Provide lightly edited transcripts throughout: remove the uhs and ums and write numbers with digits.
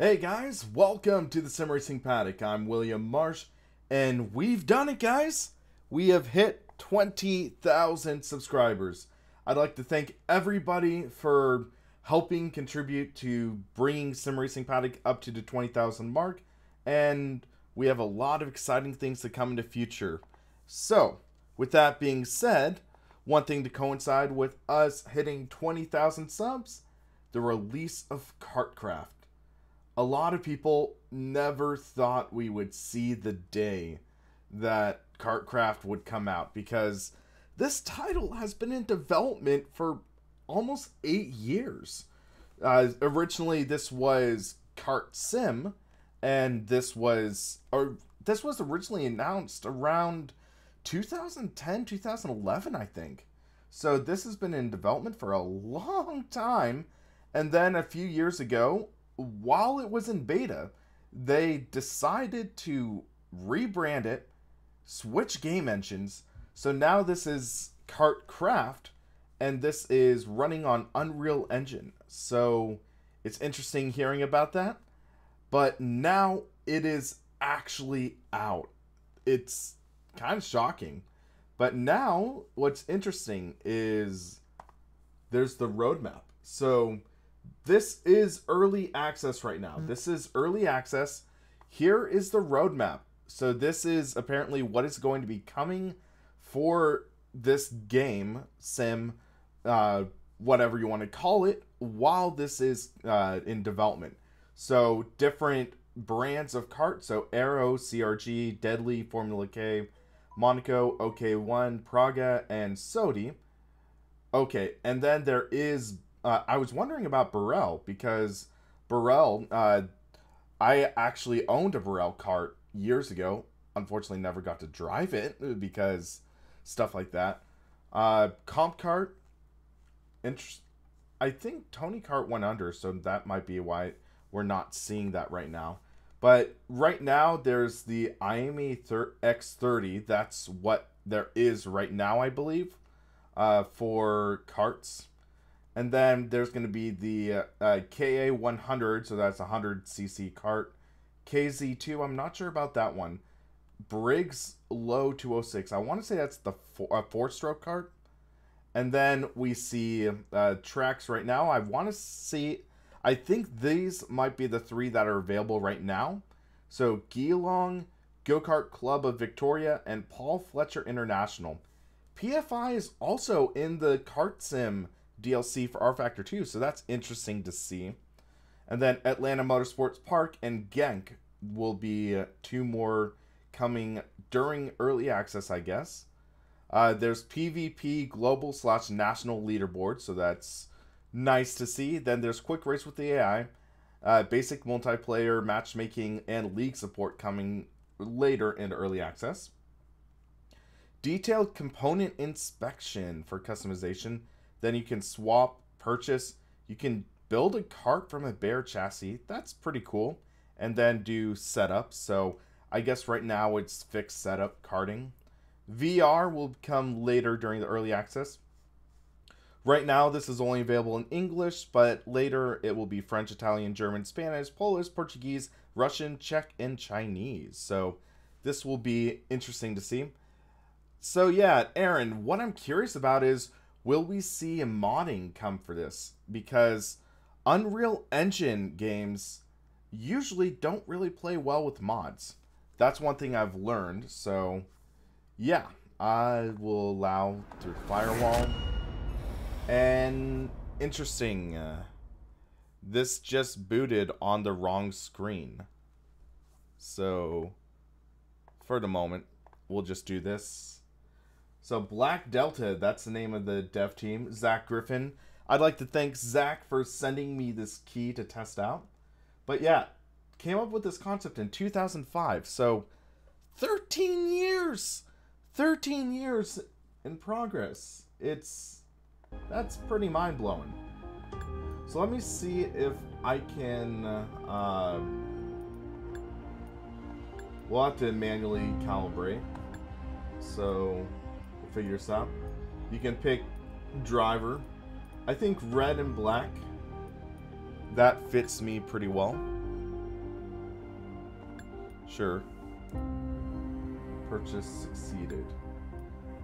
Hey guys, welcome to the SimRacingPaddock. I'm William Marsh, and we've done it, guys! We have hit 20,000 subscribers. I'd like to thank everybody for helping contribute to bringing SimRacingPaddock up to the 20,000 mark, and we have a lot of exciting things to come in the future. So, with that being said, one thing to coincide with us hitting 20,000 subs, the release of KartKraft. A lot of people never thought we would see the day that KartKraft would come out, because this title has been in development for almost 8 years. Originally, this was Kart Sim, and this was originally announced around 2010, 2011, I think. So this has been in development for a long time, and then a few years ago, while it was in beta, they decided to rebrand it, switch game engines, so now this is KartKraft, and this is running on Unreal Engine. So it's interesting hearing about that, but now it is actually out. It's kind of shocking, but now what's interesting is there's the roadmap. So this is early access right now. This is early access. Here is the roadmap. So this is apparently what is going to be coming for this game, sim, whatever you want to call it, while this is in development. So different brands of kart. So Aero, CRG, Deadly, Formula K, Monaco, OK1, Praga, and Sodi. Okay, and then there is... I was wondering about Burrell, because Burrell, I actually owned a Burrell kart years ago. Unfortunately, never got to drive it because stuff like that. Comp kart, I think Tony Kart went under, so that might be why we're not seeing that right now. But right now, there's the IME X30. That's what there is right now, I believe, for karts. And then there's going to be the KA100, so that's a 100cc kart. KZ2, I'm not sure about that one. Briggs Low 206, I want to say that's the four-stroke kart. And then we see tracks right now. I think these might be the 3 that are available right now. So Geelong, Go-Kart Club of Victoria, and Paul Fletcher International. PFI is also in the Kart Sim DLC for R Factor 2, so that's interesting to see. And then Atlanta Motorsports Park and Genk will be 2 more coming during early access, I guess. There's PvP Global / National Leaderboard, so that's nice to see. Then there's Quick Race with the AI, basic multiplayer matchmaking, and league support coming later in early access. Detailed component inspection for customization. Then you can swap, purchase, you can build a kart from a bare chassis. That's pretty cool. And then do setup. So I guess right now it's fixed setup karting. VR will come later during the early access. Right now this is only available in English, but later it will be French, Italian, German, Spanish, Polish, Portuguese, Russian, Czech, and Chinese. So this will be interesting to see. So yeah, Aaron, what I'm curious about is, will we see a modding come for this? Because Unreal Engine games usually don't really play well with mods. That's one thing I've learned. So, yeah, I will allow through firewall. And interesting, this just booted on the wrong screen. So, for the moment, we'll just do this. So Black Delta, that's the name of the dev team. Zach Griffin. I'd like to thank Zach for sending me this key to test out. But yeah, came up with this concept in 2005. So 13 years! 13 years in progress. That's pretty mind-blowing. So let me see if I can... we'll have to manually calibrate. So... figure this out. You can pick driver. I think red and black, that fits me pretty well. Sure. Purchase succeeded.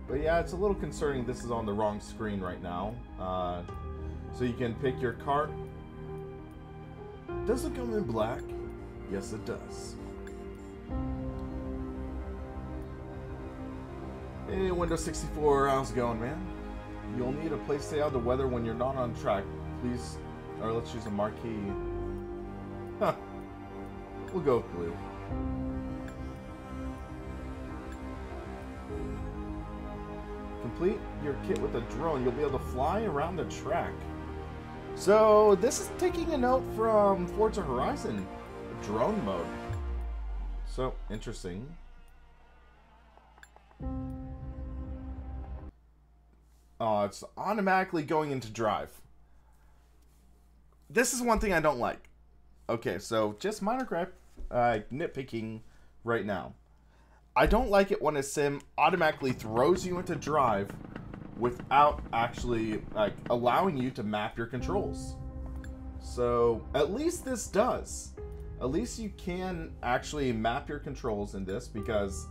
But yeah, it's a little concerning this is on the wrong screen right now. So you can pick your cart. Does it come in black? Yes, it does. Hey, Windows 64, how's it going, man? You'll need a place to stay out of the weather when you're not on track. Please, or let's use a marquee. Huh. We'll go with blue. Complete your kit with a drone. You'll be able to fly around the track. So, this is taking a note from Forza Horizon. Drone mode. So, interesting. Oh, it's automatically going into drive. This is one thing I don't like. Okay, so just minor gripe, nitpicking right now. I don't like it when a sim automatically throws you into drive without actually allowing you to map your controls. So at least this does. At least you can actually map your controls in this, because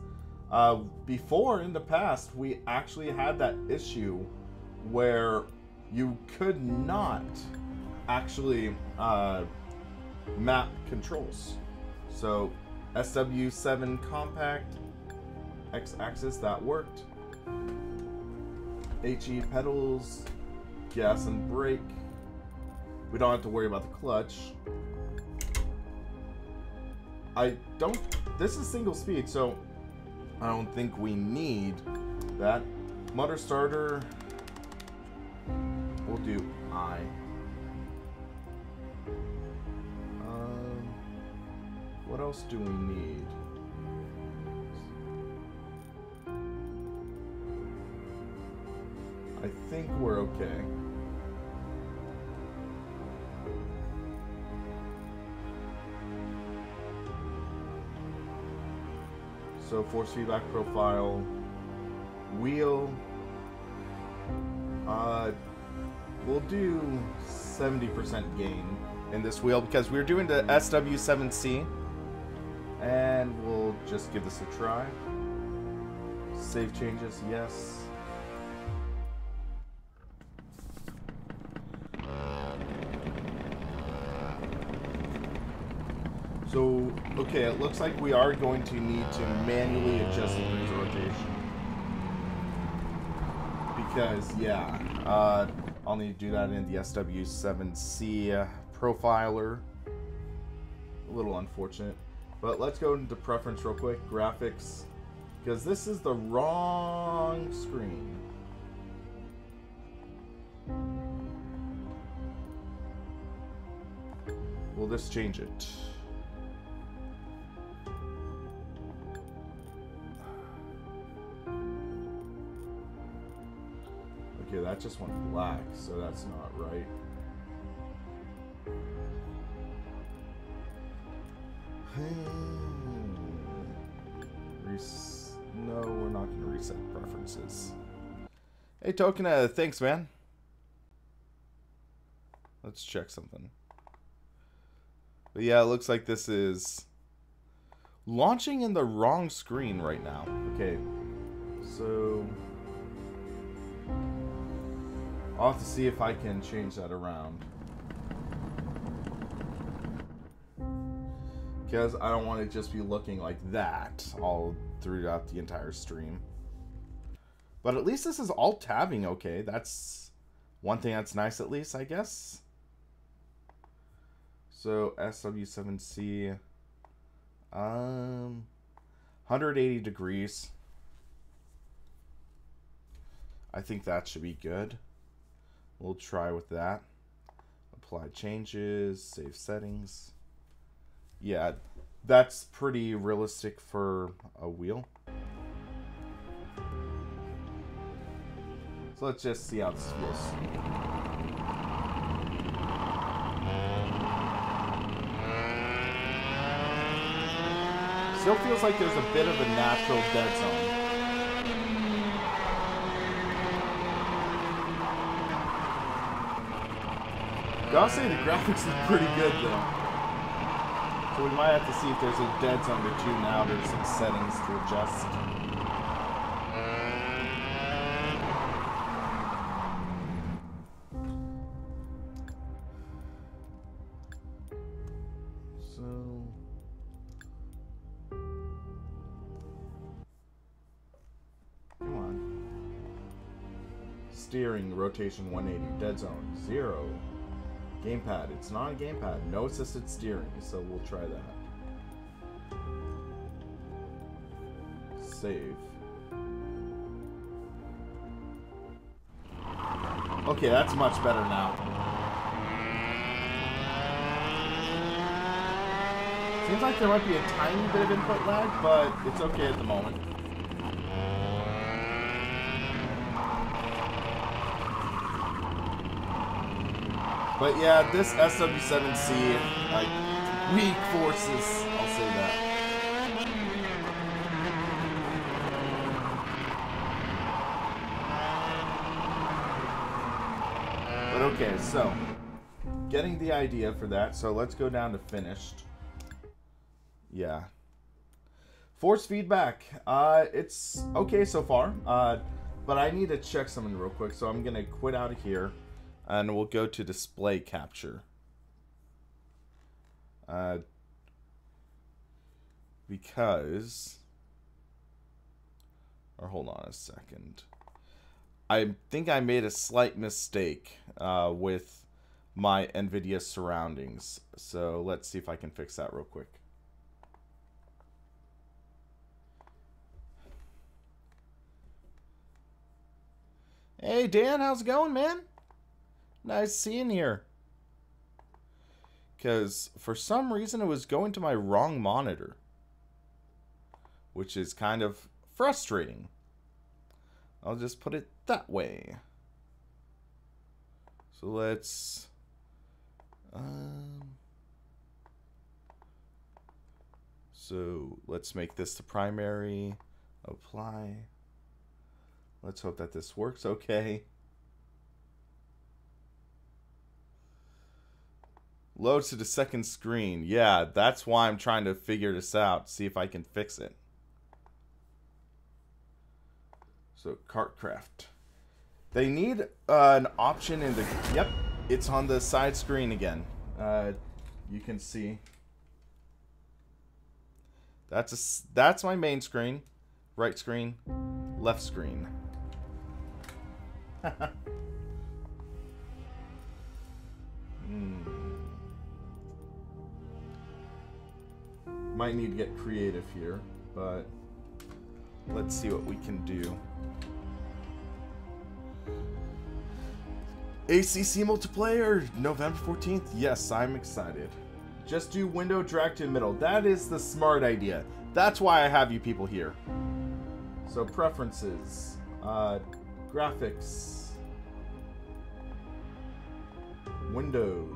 before in the past we actually had that issue where you could not actually map controls. So SW7 compact, X-axis, that worked. HE pedals, gas and brake. We don't have to worry about the clutch. This is single speed, so I don't think we need that. Motor starter, we'll do I. What else do we need? I think we're okay. So force feedback profile, wheel, we'll do 70% gain in this wheel because we're doing the SW7C, and we'll just give this a try. Save changes, yes. So, okay, it looks like we are going to need to manually adjust the cruiser rotation. Because, yeah, I'll need to do that in the SW7C profiler. A little unfortunate. But let's go into preference real quick, graphics. Because this is the wrong screen. We'll just change it. Okay, that just went black, so that's not right. No, we're not going to reset preferences. Hey, Token, thanks, man. Let's check something. But yeah, it looks like this is launching in the wrong screen right now. Okay, so I'll have to see if I can change that around. Because I don't want it to just be looking like that all throughout the entire stream. But at least this is alt tabbing okay. That's one thing that's nice, at least, I guess. So SW7C, 180 degrees. I think that should be good. We'll try with that. Apply changes, save settings. Yeah, that's pretty realistic for a wheel. So let's just see how this feels. Still feels like there's a bit of a natural dead zone. Gotta say the graphics is pretty good though. So we might have to see if there's a dead zone to tune out or some settings to adjust. So... come on. Steering, rotation 180, dead zone, 0. Gamepad, it's not a gamepad. No assisted steering, so we'll try that. Save. Okay, that's much better now. Seems like there might be a tiny bit of input lag, but it's okay at the moment. But yeah, this SW7C, like, weak forces, I'll say that. But okay, so, getting the idea for that, so let's go down to finished. Yeah. Force feedback, it's okay so far, but I need to check something real quick, so I'm going to quit out of here. And we'll go to display capture. Because... or hold on a second. I think I made a slight mistake with my NVIDIA surroundings. So let's see if I can fix that real quick. Hey Dan, how's it going, man? Nice seeing here. Because for some reason it was going to my wrong monitor. Which is kind of frustrating. I'll just put it that way. So let's... so let's make this the primary. Apply. Let's hope that this works okay. Loads to the second screen. Yeah, that's why I'm trying to figure this out. See if I can fix it. So, KartKraft. They need an option in the... yep, it's on the side screen again. You can see. That's my main screen. Right screen. Left screen. Might need to get creative here, but let's see what we can do. ACC multiplayer, November 14th. Yes, I'm excited. Just do window drag to middle. That is the smart idea. That's why I have you people here. So preferences, graphics, window.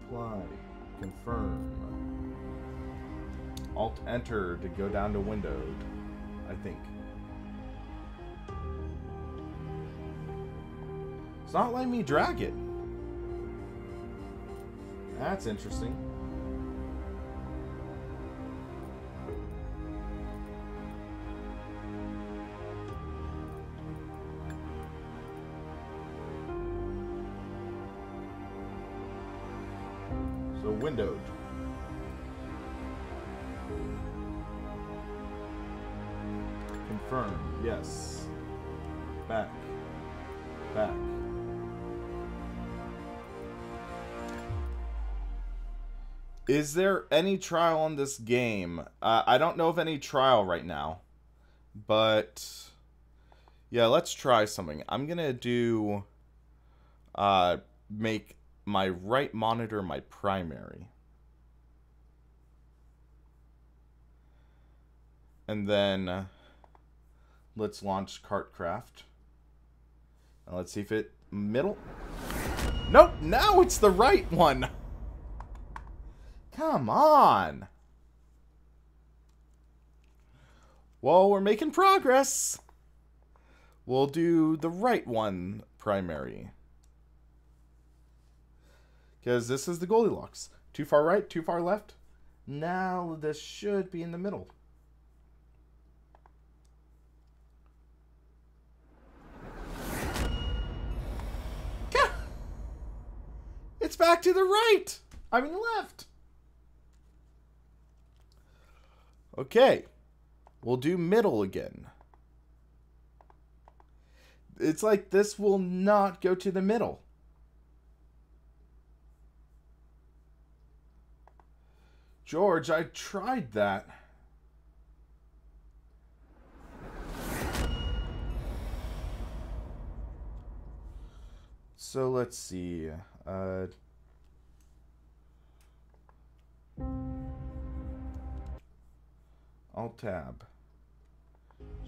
Apply, confirm. Alt enter to go down to windowed, I think. It's not letting me drag it. That's interesting. So windowed. Confirm, yes. Back. Back. Is there any trial on this game? I don't know of any trial right now. But yeah, let's try something. I'm gonna do make my right monitor my primary. And then let's launch KartKraft. And let's see if it middle. Nope, now it's the right one. Come on. Well, we're making progress. We'll do the right one primary. Because this is the Goldilocks. Too far right, too far left. Now this should be in the middle. It's back to the right. I mean left. Okay. We'll do middle again. It's like this will not go to the middle. George, I tried that. So let's see. Alt tab.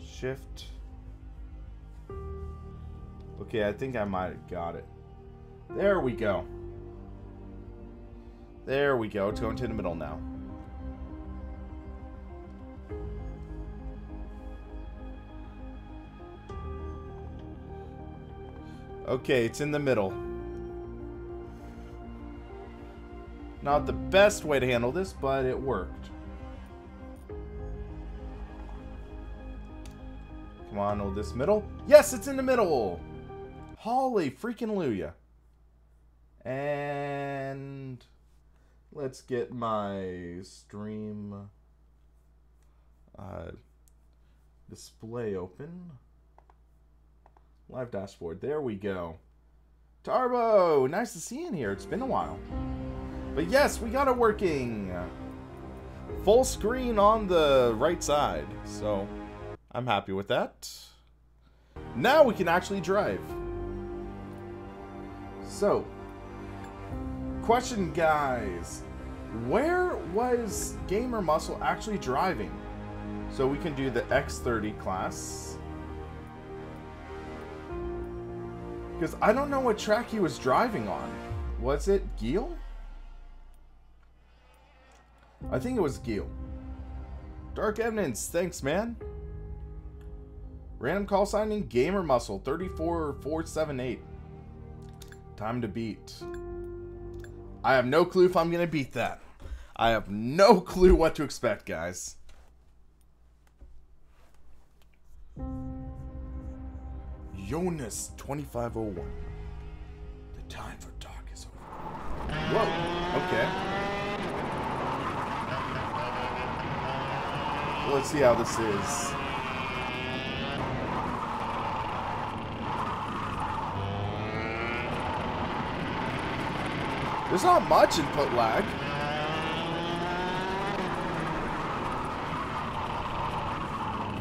Shift. Okay, I think I might have got it. There we go. There we go. It's going to the middle now. Okay, it's in the middle. Not the best way to handle this, but it worked. Come on, hold this middle. Yes, it's in the middle! Holy freaking Luya. And let's get my stream display open. Live dashboard. There we go. Tarbo! Nice to see you in here. It's been a while. But yes, we got it working. Full screen on the right side. So, I'm happy with that. Now we can actually drive. So, question guys. Where was Gamer Muscle actually driving? So we can do the X30 class. Because I don't know what track he was driving on. Was it Geel? I think it was Geel. Dark Eminence, thanks man. Random call signing, Gamer Muscle, 34478. Time to beat. I have no clue if I'm going to beat that. I have no clue what to expect, guys. Jonas 2501. The time for talk is over. Whoa, okay. Well, let's see how this is. There's not much input lag.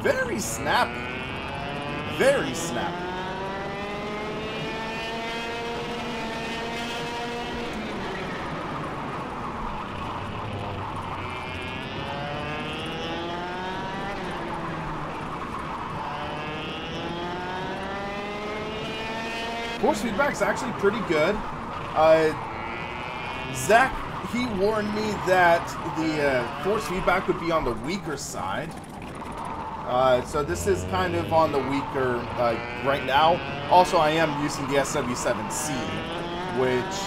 Very snappy. Very snappy. Force feedback is actually pretty good. Zach, he warned me that the force feedback would be on the weaker side. So this is kind of on the weaker right now. Also, I am using the SW7C, which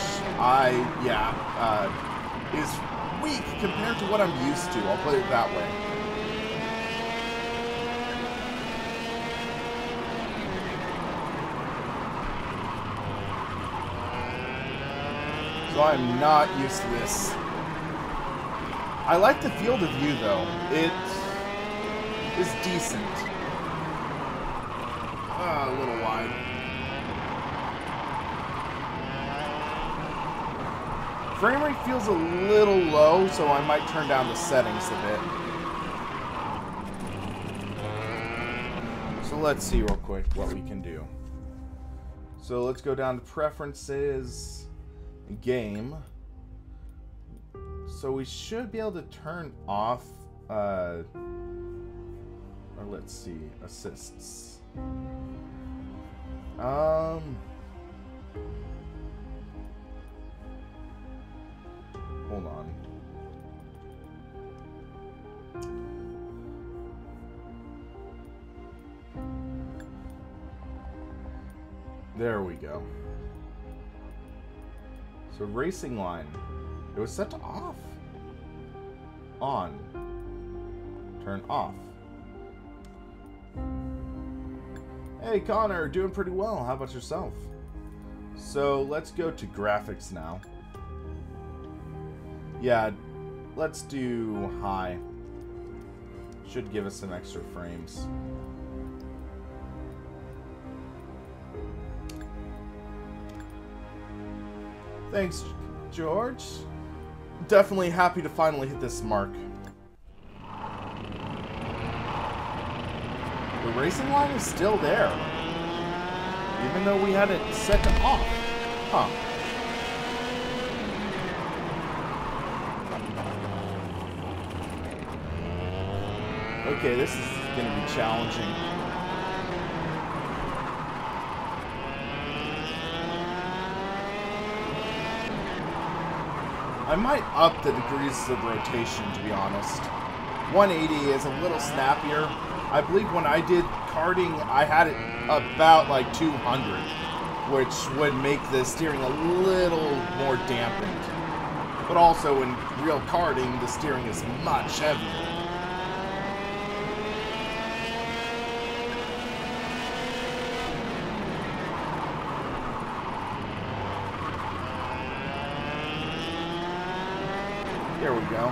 is weak compared to what I'm used to. I'll put it that way. So I'm not used to this. I like the field of view though. It is decent. A little wide. Frame rate feels a little low, so I might turn down the settings a bit. So let's see real quick what we can do. So let's go down to preferences. Game. So we should be able to turn off or let's see, assists. Hold on. There we go. So racing line. It was set to off. On. Turn off. Hey Connor, doing pretty well. How about yourself? So let's go to graphics now. Yeah, let's do high. Should give us some extra frames. Thanks, George. Definitely happy to finally hit this mark. The racing line is still there, even though we had it set to off. Huh. Okay, this is going to be challenging. I might up the degrees of rotation, to be honest. 180 is a little snappier. I believe when I did karting, I had it about like 200, which would make the steering a little more dampened. But also in real karting, the steering is much heavier. There we go.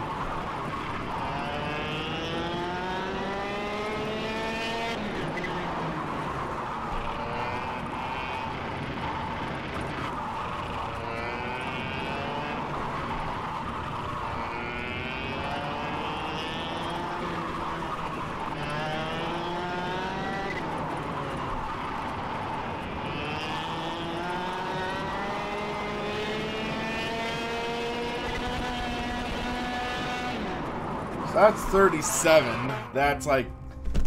That's 37. That's like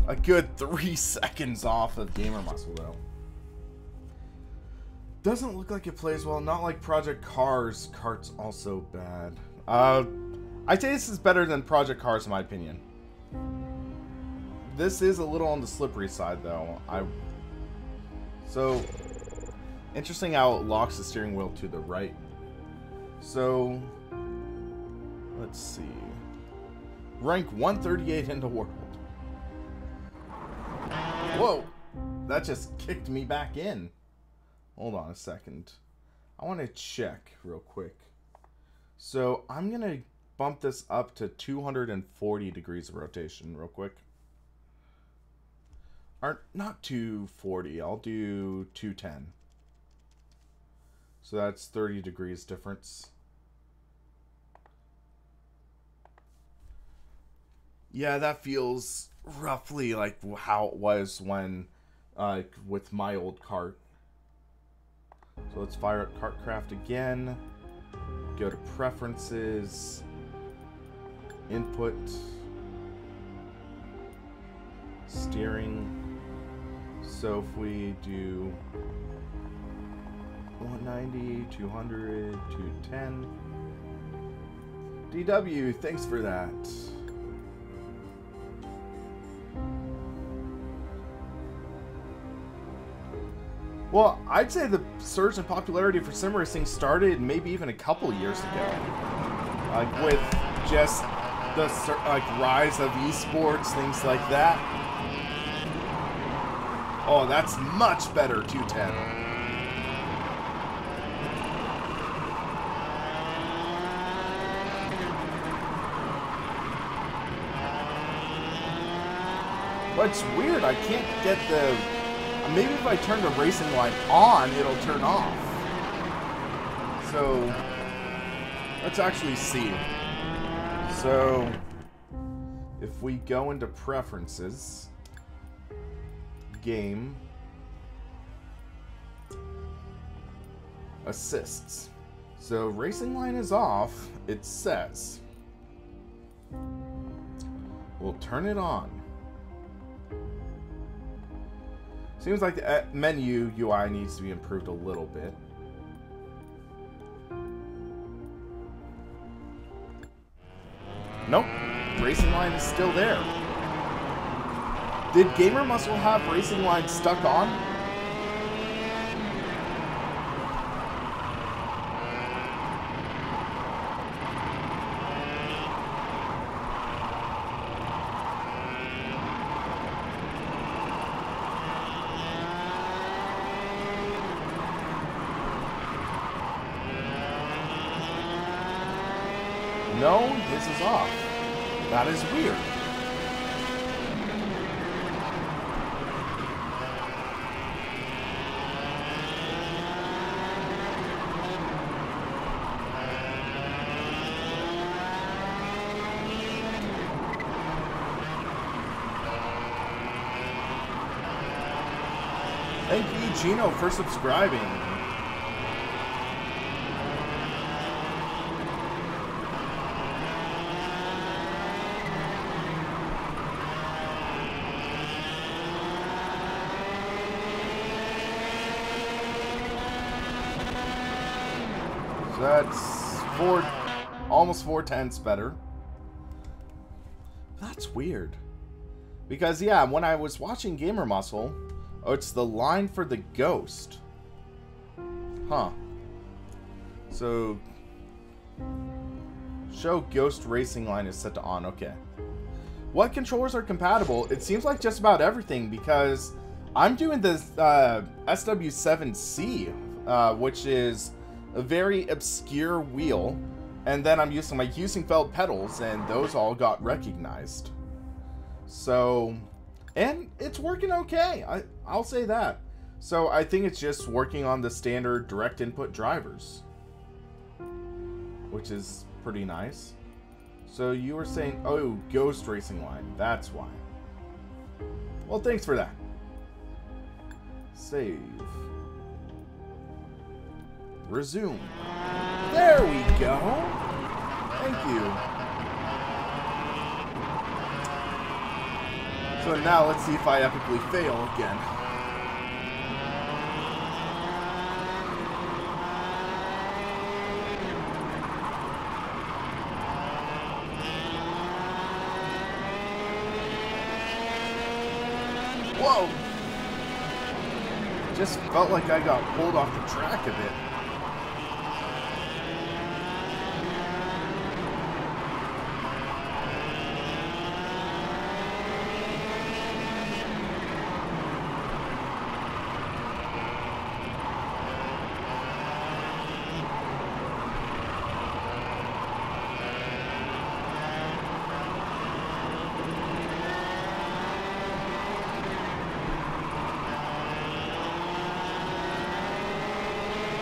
a good 3 seconds off of gamer muscle, though. Doesn't look like it plays well. Not like Project Cars. Kart's also bad. I'd say this is better than Project Cars, in my opinion. This is a little on the slippery side, though. So, interesting how it locks the steering wheel to the right. So, let's see. Rank 138 in the world. Whoa! That just kicked me back in. Hold on a second. I want to check real quick. So I'm going to bump this up to 240 degrees of rotation real quick. Or not 240. I'll do 210. So that's 30 degrees difference. Yeah, that feels roughly like how it was when, with my old kart. So let's fire up KartKraft again. Go to Preferences. Input. Steering. So if we do 190, 200, 210. DW, thanks for that. Well, I'd say the surge in popularity for sim racing started maybe even a couple years ago. Like with just the rise of esports, things like that. Oh, that's much better, 210. But it's weird, I can't get the... Maybe if I turn the racing line on, it'll turn off. So, let's actually see. So, if we go into Preferences, Game, Assists. So, racing line is off, it says. We'll turn it on. Seems like the menu UI needs to be improved a little bit. Nope. Racing line is still there. Did Gamer Muscle have racing line stuck on? go. His is off. That is weird. Thank you, Gino, for subscribing. So that's almost 4/10 better. That's weird. Because, yeah, when I was watching Gamer Muscle, oh, it's the line for the ghost. Huh. So, show ghost racing line is set to on. Okay. What controllers are compatible? It seems like just about everything, because I'm doing this SW7C, which is a very obscure wheel, and then I'm using my Heusinkveld pedals, and those all got recognized. So, and it's working okay. I'll say that. So I think it's just working on the standard direct input drivers, which is pretty nice. So you were saying, oh, ghost racing line. That's why. Well, thanks for that. Save. Resume. There we go. Thank you. So now let's see if I epically fail again. Whoa! Just felt like I got pulled off the track a bit.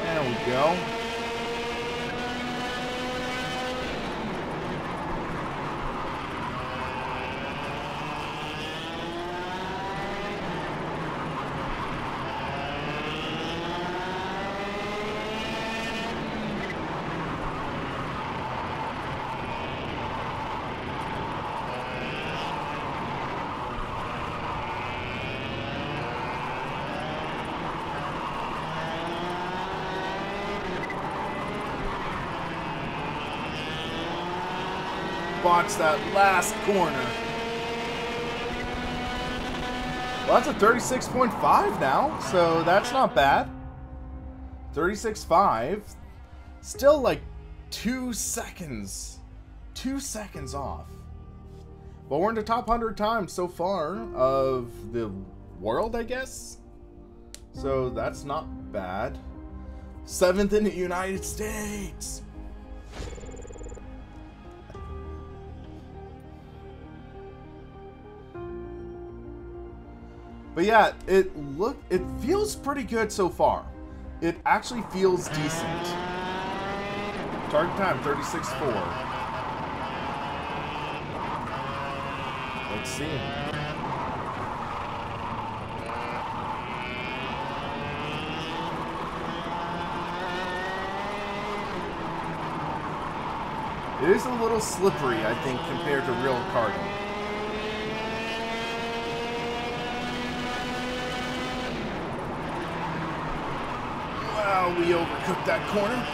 There we go. Box that last corner. Well, that's a 36.5 now, so that's not bad. 36.5. Still like 2 seconds. 2 seconds off. But we're in the top 100 times so far of the world, I guess. So that's not bad. 7th in the United States. But yeah, it feels pretty good so far. It actually feels decent. Target time 36.4. Let's see. It is a little slippery, I think, compared to real karting. Wow, we overcooked that corner.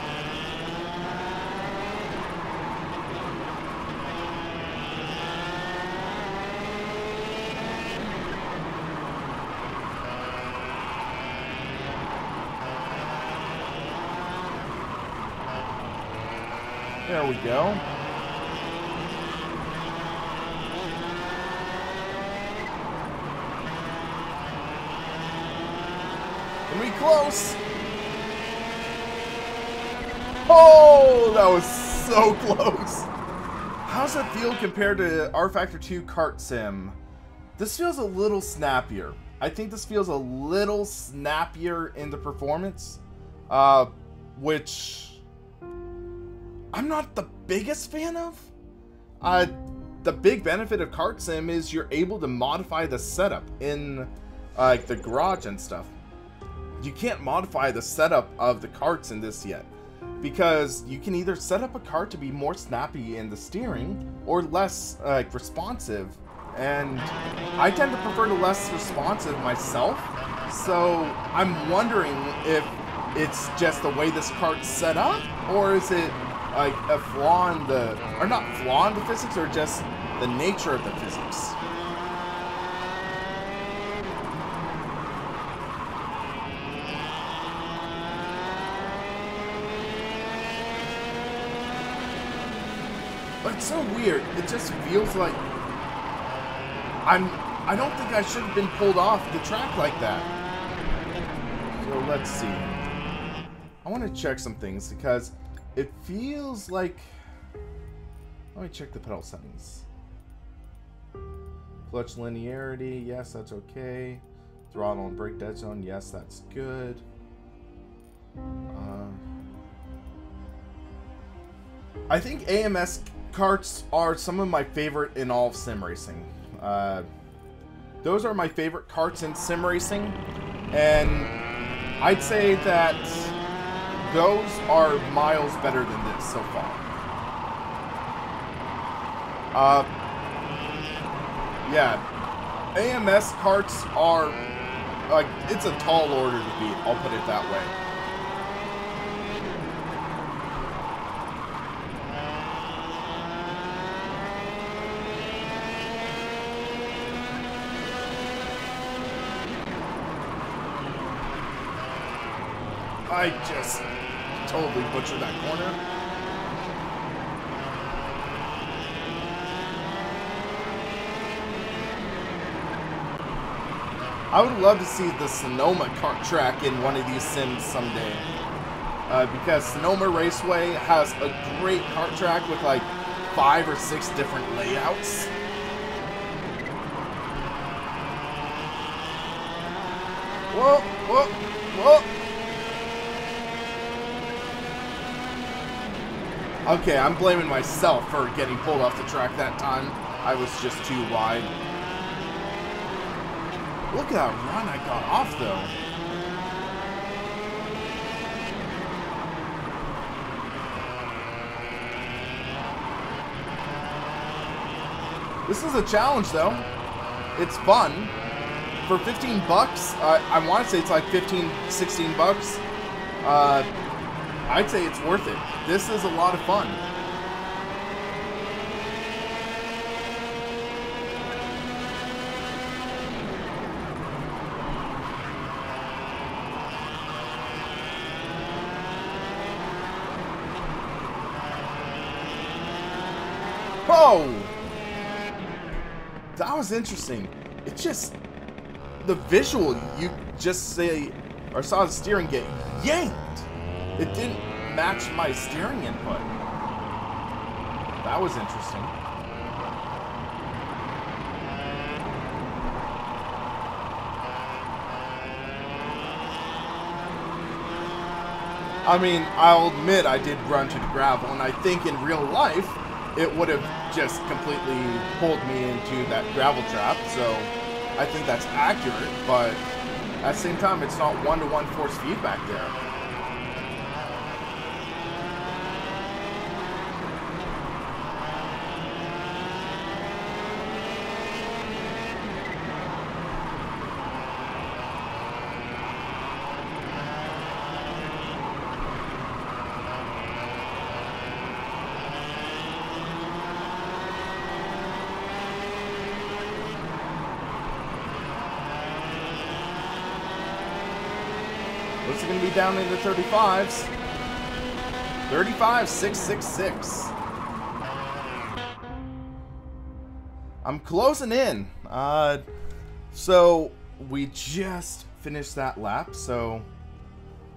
There we go. Can we close? Oh, that was so close. How's it feel compared to R Factor 2 Kart Sim? This feels a little snappier. I think this feels a little snappier in the performance, which I'm not the biggest fan of. The big benefit of Kart Sim is you're able to modify the setup in like the garage and stuff. You can't modify the setup of the karts in this yet, because you can either set up a kart to be more snappy in the steering or less responsive, and I tend to prefer the less responsive myself. So I'm wondering if it's just the way this kart's set up, or is it like a flaw in the, or not flaw in the physics, or just the nature of the physics. But it's so weird. It just feels like I don't think I should have been pulled off the track like that. So let's see. I want to check some things because it feels like, let me check the pedal settings. Clutch linearity, yes, that's okay. Throttle and brake dead zone, yes, that's good. I think AMS karts are some of my favorite in all of sim racing. Those are my favorite karts in sim racing, and I'd say that those are miles better than this so far. Yeah, AMS karts are, like, it's a tall order to beat, I'll put it that way. I just totally butchered that corner. I would love to see the Sonoma kart track in one of these sims someday. Because Sonoma Raceway has a great kart track with like 5 or 6 different layouts. Whoa, whoa, whoa. Okay, I'm blaming myself for getting pulled off the track that time. I was just too wide. Look at that run I got off, though. This is a challenge, though. It's fun. For 15 bucks, I want to say it's like 15, 16 bucks. I'd say it's worth it. This is a lot of fun. Oh! That was interesting. It just, the visual, you just say, or saw the steering get yanked. It didn't match my steering input. That was interesting. I mean, I'll admit I did run to the gravel, and I think in real life, it would have just completely pulled me into that gravel trap, so I think that's accurate, but at the same time, it's not one-to-one force feedback there. What's it going to be down in the 35s? 35.666. I'm closing in. So we just finished that lap, so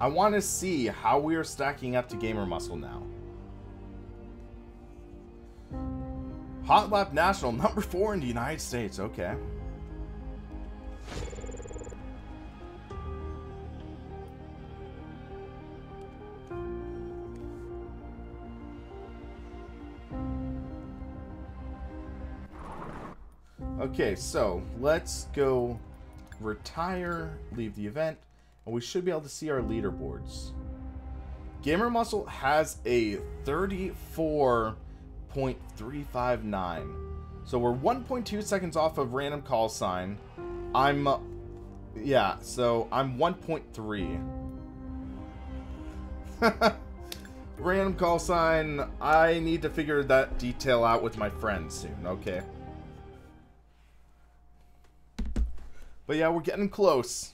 I want to see how we are stacking up to Gamer Muscle now. Hot Lap National, number 4 in the United States. Okay. Okay, so let's go retire, leave the event, and we should be able to see our leaderboards. Gamer Muscle has a 34.359. So we're 1.2 seconds off of random call sign. I'm 1.3. Random call sign, I need to figure that detail out with my friends soon, okay? But yeah, we're getting close.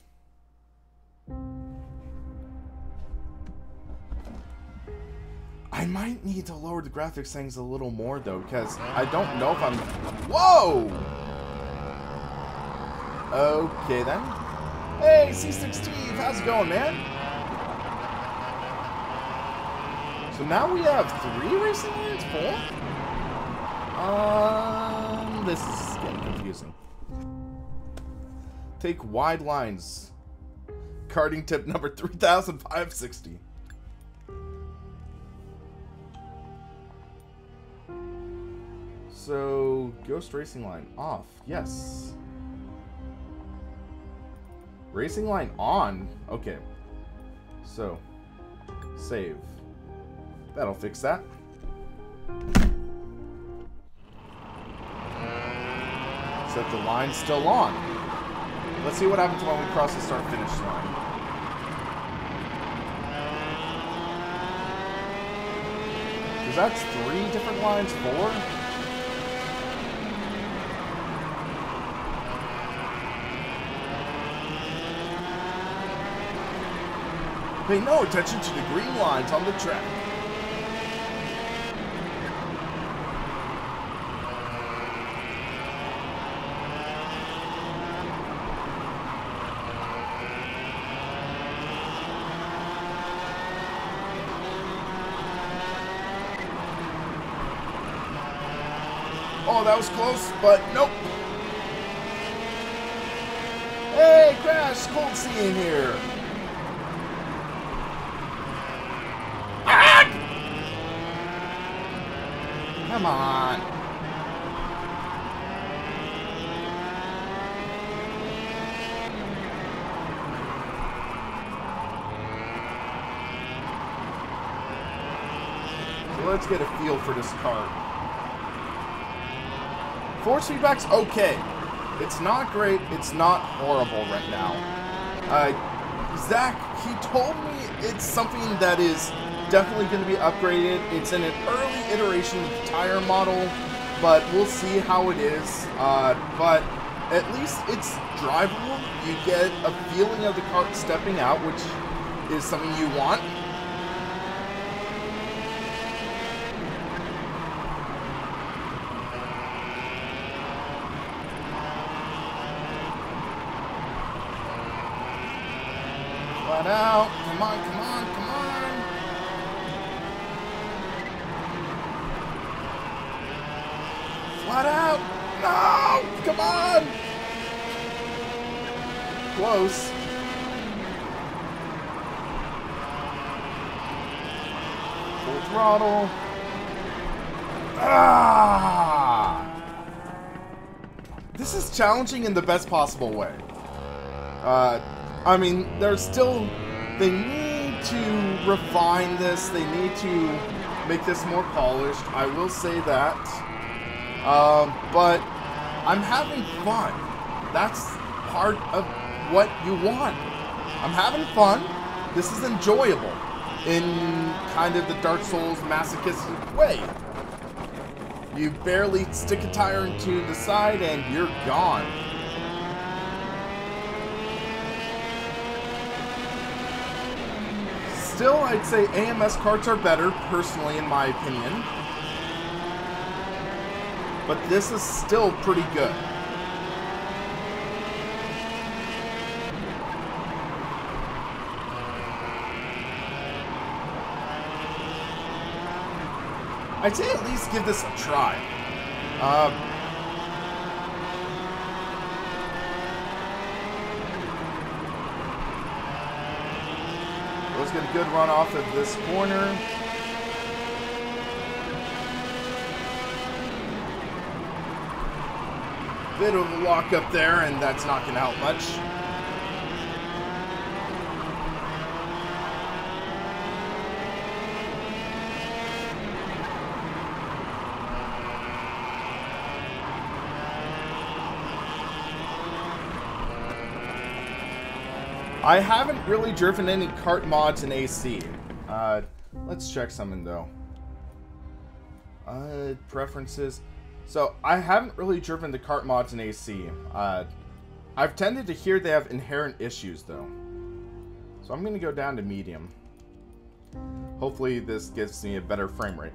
I might need to lower the graphics settings a little more, though, because I don't know if I'm... Whoa! Okay, then. Hey, C6 Steve, how's it going, man? So now we have 3 racing lanes? 4? This is getting confusing. Take wide lines. Karting tip number 3,560. So, Ghost Racing Line off. Yes. Racing Line on. Okay. So, save. That'll fix that. Except the line's still on. Let's see what happens when we cross the start-finish line. Because that's 3 different lines, 4? Pay no attention to the green lines on the track. Oh, that was close, but nope. Hey, Crash, cold seeing here. Ah! Come on. So let's get a feel for this car. Force feedback's okay. It's not great. It's not horrible right now. Zach, he told me it's something that is definitely going to be upgraded. It's in an early iteration of the tire model, but we'll see how it is. But at least it's drivable. You get a feeling of the car stepping out, which is something you want. Flat out. Come on, come on, come on. Flat out. No! Come on! Close. Full throttle. Ah! This is challenging in the best possible way. I mean, there's still, they need to refine this, they need to make this more polished, I will say that, but I'm having fun. That's part of what you want. I'm having fun, this is enjoyable, in kind of the Dark Souls masochistic way. You barely stick a tire into the side and you're gone. Still, I'd say AMS carts are better, personally, in my opinion. But this is still pretty good. I'd say at least give this a try. Let's get a good run off of this corner. Bit of a lock up there, and that's not going to help much. I haven't really driven any kart mods in AC. Let's check something though. Preferences. So I haven't really driven the kart mods in AC. I've tended to hear they have inherent issues though. So I'm going to go down to medium. Hopefully this gives me a better frame rate.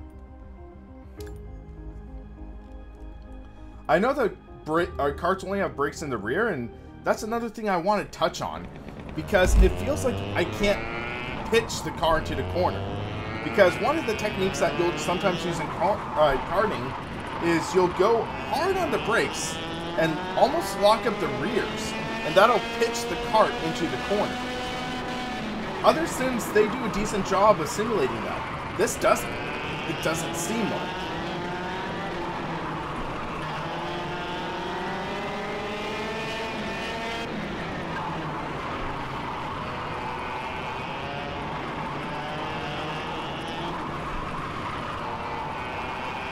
I know that karts only have brakes in the rear, and that's another thing I want to touch on. Because it feels like I can't pitch the car into the corner. Because one of the techniques that you'll sometimes use in karting is you'll go hard on the brakes and almost lock up the rears, and that'll pitch the kart into the corner. Other sims, they do a decent job of simulating that. This doesn't. It doesn't seem like.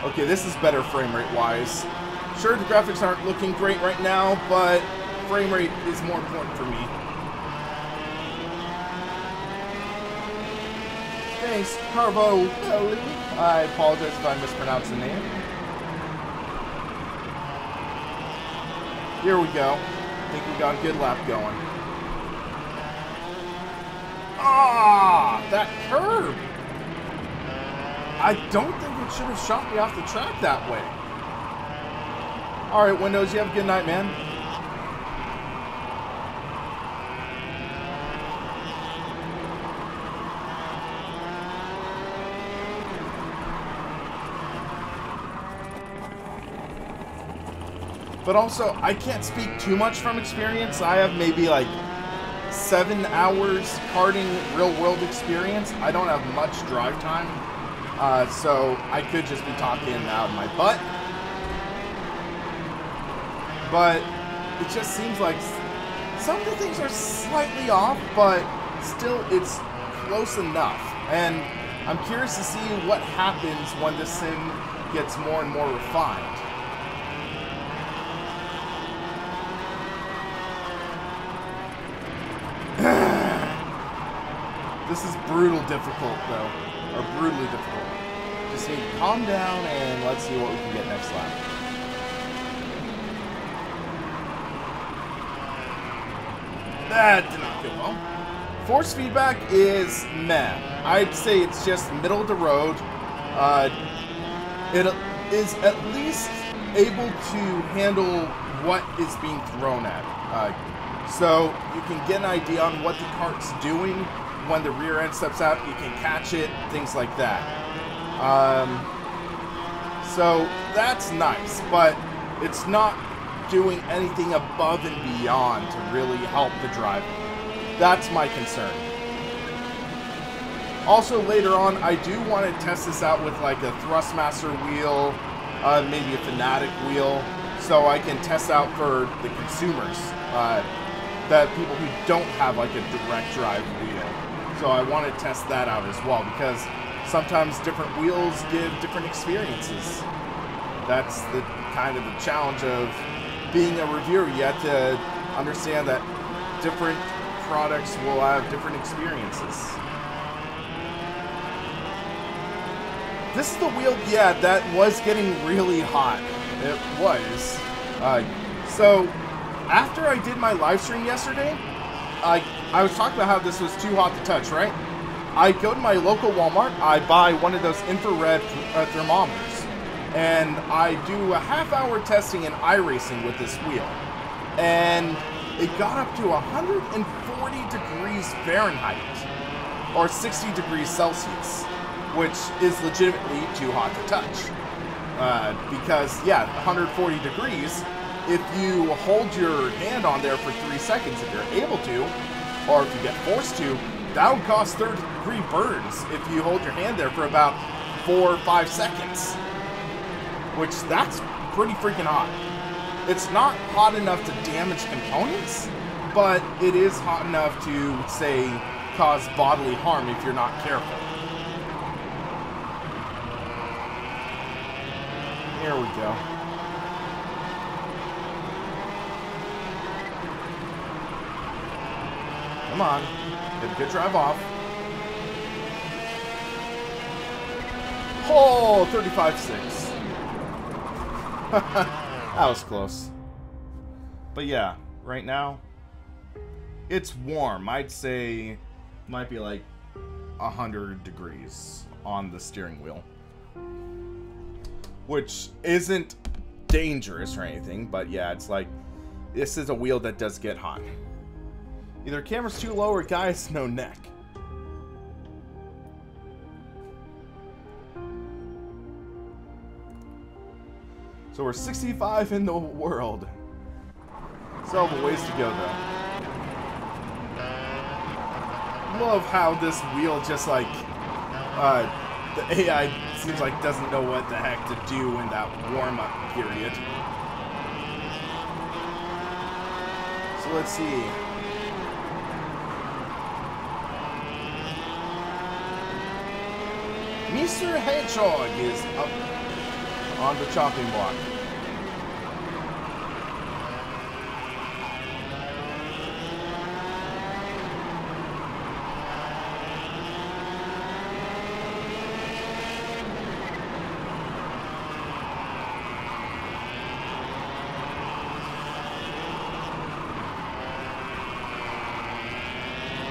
Okay, this is better frame rate wise. Sure, the graphics aren't looking great right now, but frame rate is more important for me. Thanks, Carvo. I apologize if I mispronounced the name. Here we go. I think we got a good lap going. Ah, that curb! I don't think it should have shot me off the track that way. Alright, Windows, you have a good night, man. But also, I can't speak too much from experience. I have maybe like 7 hours karting real-world experience. I don't have much drive time. So I could just be talking out of my butt. But it just seems like some of the things are slightly off, but still it's close enough. And I'm curious to see what happens when the sim gets more and more refined. This is brutal difficult though. Or brutally difficult. Just need to calm down and let's see what we can get next lap. That did not go well. Force feedback is meh. I'd say it's just middle of the road. It is at least able to handle what is being thrown at. So you can get an idea on what the kart's doing. When the rear end steps out, you can catch it, things like that. So that's nice, but it's not doing anything above and beyond to really help the driver. That's my concern. Also, later on, I do want to test this out with like a Thrustmaster wheel, maybe a Fanatic wheel, so I can test out for the consumers, the people who don't have like a direct drive wheel. So I want to test that out as well, because sometimes different wheels give different experiences. That's the kind of the challenge of being a reviewer. You have to understand that different products will have different experiences. This is the wheel, yeah, that was getting really hot. It was. So after I did my live stream yesterday, I was talking about how this was too hot to touch, right? I go to my local Walmart, I buy one of those infrared thermometers, and I do a half-hour testing in iRacing with this wheel. And it got up to 140 degrees Fahrenheit, or 60 degrees Celsius, which is legitimately too hot to touch. Because, yeah, 140 degrees, if you hold your hand on there for 3 seconds, if you're able to, or if you get forced to, that would cause third-degree burns if you hold your hand there for about 4 or 5 seconds. Which, that's pretty freaking hot. It's not hot enough to damage components, but it is hot enough to, say, cause bodily harm if you're not careful. Here we go. Come on. Get a good drive off. Oh, 35.6. That was close. But yeah, right now, it's warm. I'd say it might be like 100 degrees on the steering wheel. Which isn't dangerous or anything, but yeah, it's like, this is a wheel that does get hot. Either camera's too low or guys, no neck. So we're 65 in the world. Still have a ways to go though. Love how this wheel just like, the AI seems like doesn't know what the heck to do in that warm-up period. So let's see. Mr. Hedgehog is up on the chopping block.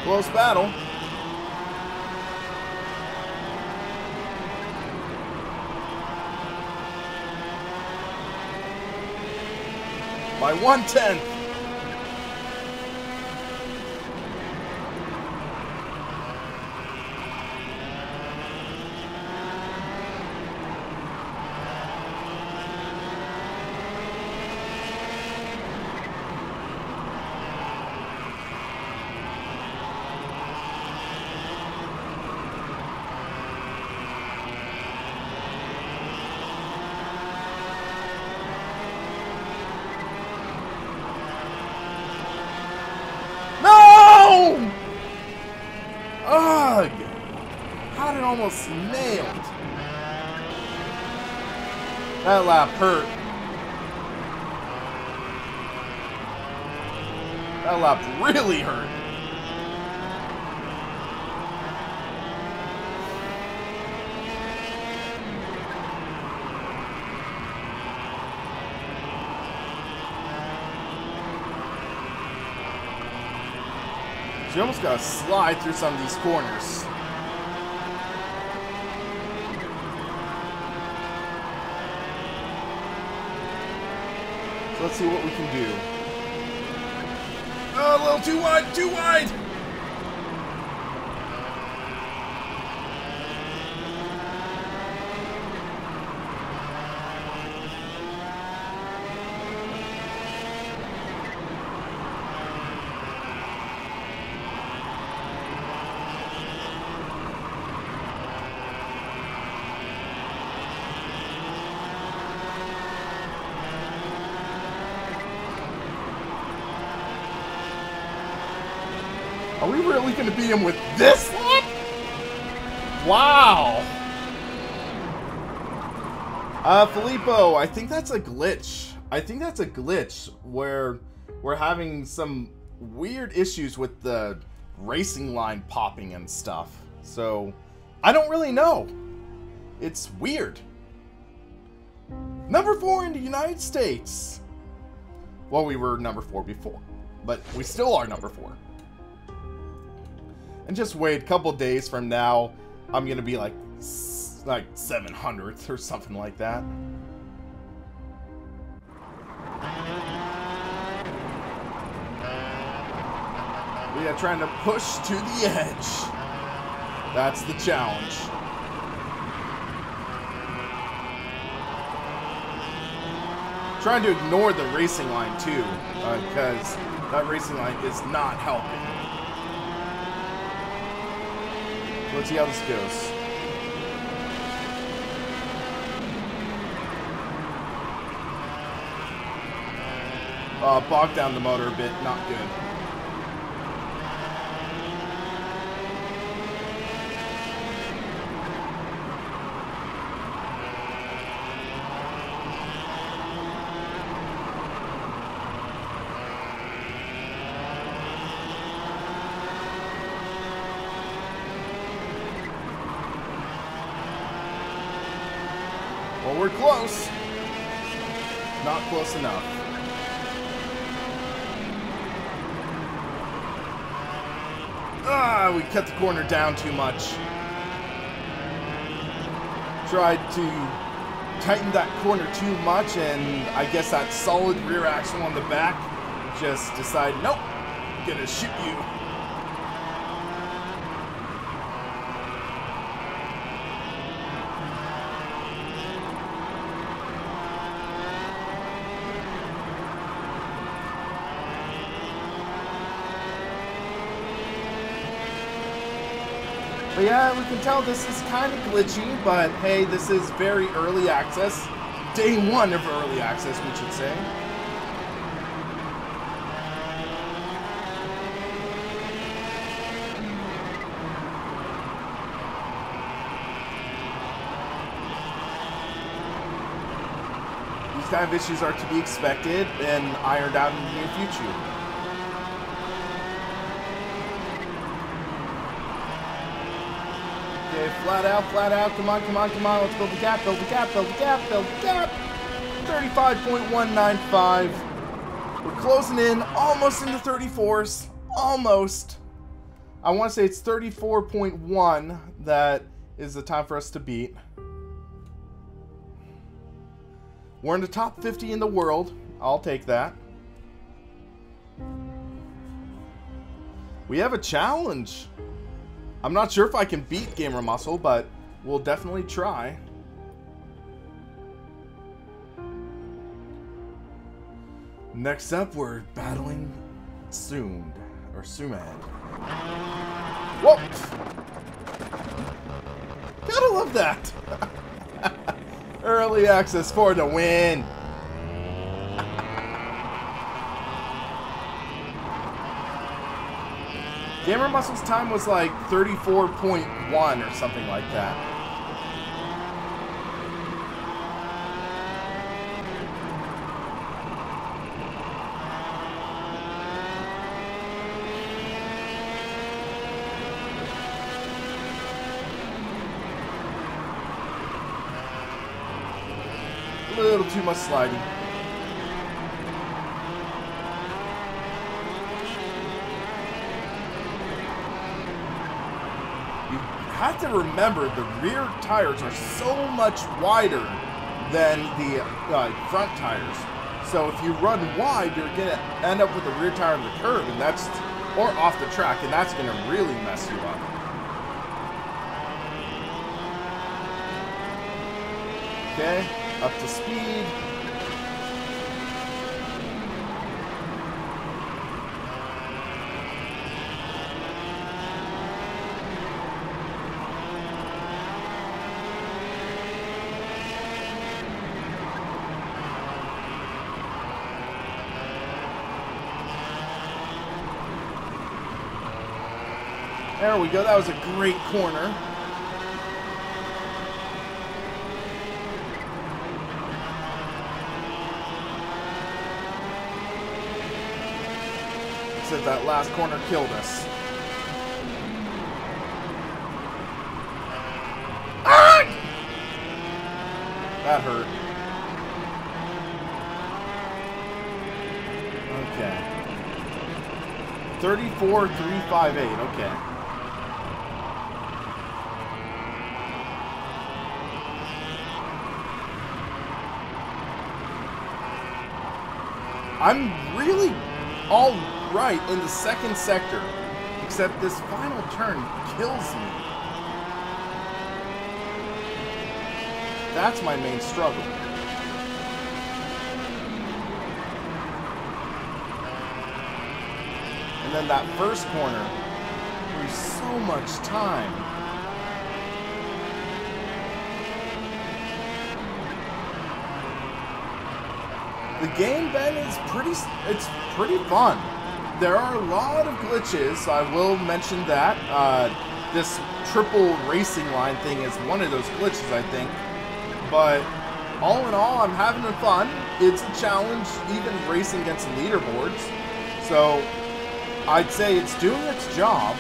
Close battle. By 1/10. Ugh! Had it almost nailed. That lap hurt. That lap really hurt. You almost gotta slide through some of these corners. So let's see what we can do. Oh, a little too wide, too wide! Are we really going to beat him with this lap? Wow. Filippo, I think that's a glitch. I think that's a glitch where we're having some weird issues with the racing line popping and stuff. So, I don't really know. It's weird. Number 4 in the United States. Well, we were number 4 before, but we still are number 4. And just wait, a couple days from now, I'm gonna be like 700th or something like that. We are trying to push to the edge. That's the challenge. Trying to ignore the racing line too, because that racing line is not helping. Let's see how this goes. Bogged down the motor a bit, not good. Well, we're close. Not close enough. We cut the corner down too much. Tried to tighten that corner too much, and I guess that solid rear axle on the back just decided, nope, I'm gonna shoot you. But yeah, we can tell this is kind of glitchy, but hey, this is very early access. Day one of early access, we should say. These kind of issues are to be expected and ironed out in the near future. Flat out, come on, let's build the gap, build the gap. 35.195. We're closing in, almost into 34s, almost. I want to say it's 34.1 that is the time for us to beat. We're in the top 50 in the world, I'll take that. We have a challenge. I'm not sure if I can beat Gamer Muscle, but we'll definitely try. Next up, we're battling Sumad. Whoa! Gotta love that! Early access for the win! Gamer Muscle's time was like 34.1 or something like that. A little too much sliding. Have to remember the rear tires are so much wider than the front tires. So if you run wide, you're gonna end up with the rear tire on the curb, and that's or off the track, and that's gonna really mess you up. Okay, up to speed. There we go, that was a great corner. Except that last corner killed us. Ah! That hurt. Okay. 34.358, okay. I'm really all right in the second sector, except this final turn kills me. That's my main struggle. then that first corner, there's so much time. The game, Ben, is pretty fun. There are a lot of glitches, I will mention that. This triple racing line thing is one of those glitches, I think. But all in all, I'm having fun. It's a challenge, even racing against leaderboards. So I'd say it's doing its job.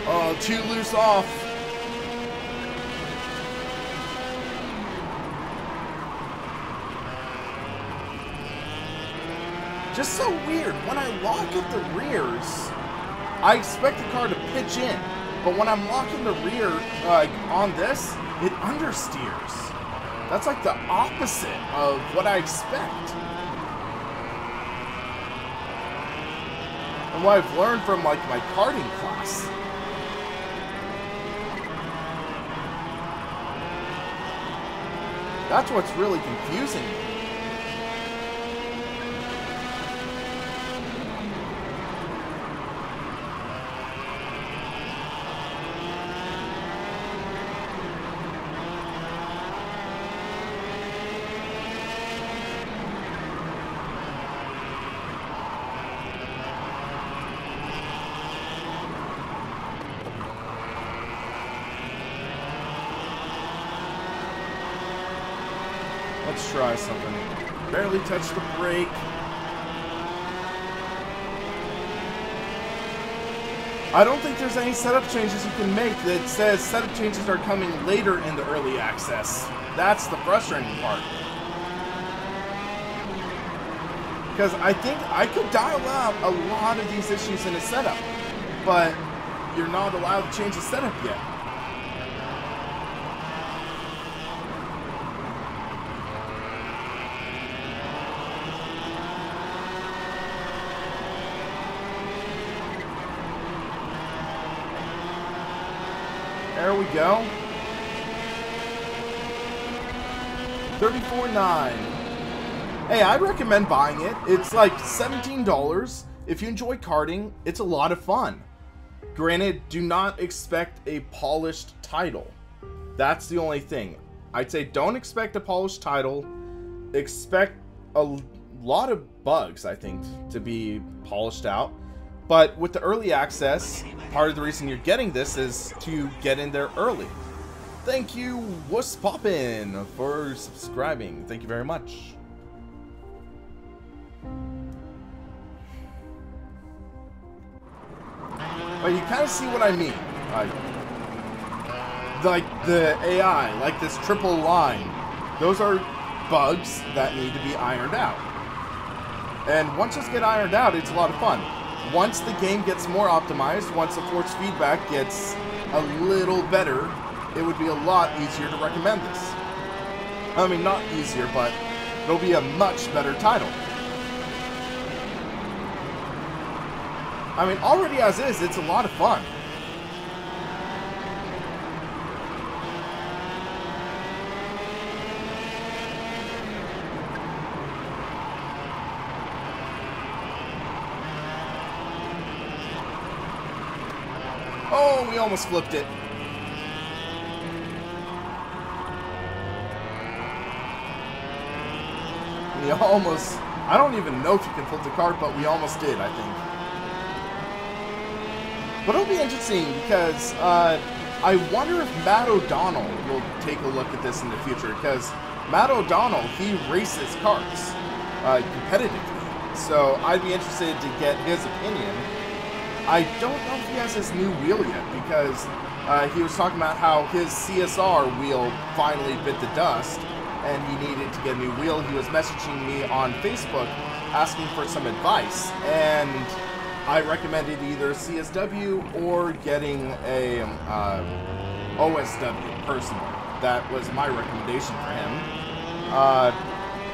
Oh, too loose off. Just so weird. When I lock at the rears, I expect the car to pitch in. But when I'm locking the rear on this, it understeers. That's like the opposite of what I expect. And what I've learned from like my karting class. That's what's really confusing me. Let's try something. Barely touched the brake. I don't think there's any setup changes you can make that says setup changes are coming later in the early access. That's the frustrating part. Because I think I could dial out a lot of these issues in a setup, but you're not allowed to change the setup yet. There we go. 34.9. Hey, I'd recommend buying it. It's like $17. If you enjoy karting, it's a lot of fun. Granted, do not expect a polished title. That's the only thing. I'd say don't expect a polished title. Expect a lot of bugs, I think, to be polished out. But with the early access, part of the reason you're getting this is to get in there early. Thank you, What's Poppin', for subscribing. Thank you very much. But you kind of see what I mean. Like the AI, like this triple line. Those are bugs that need to be ironed out. And once those get ironed out, it's a lot of fun. Once the game gets more optimized, once the force feedback gets a little better, it would be a lot easier to recommend this. I mean, not easier, but it'll be a much better title. I mean, already as is, it's a lot of fun. Oh, we almost flipped it. We almost... I don't even know if you can flip the cart, but we almost did, I think. But it'll be interesting because I wonder if Matt O'Donnell will take a look at this in the future, because Matt O'Donnell, he races karts competitively. So I'd be interested to get his opinion. I don't know if he has his new wheel yet, because he was talking about how his CSR wheel finally bit the dust, and he needed to get a new wheel. He was messaging me on Facebook asking for some advice, and I recommended either CSW or getting a OSW personally. That was my recommendation for him.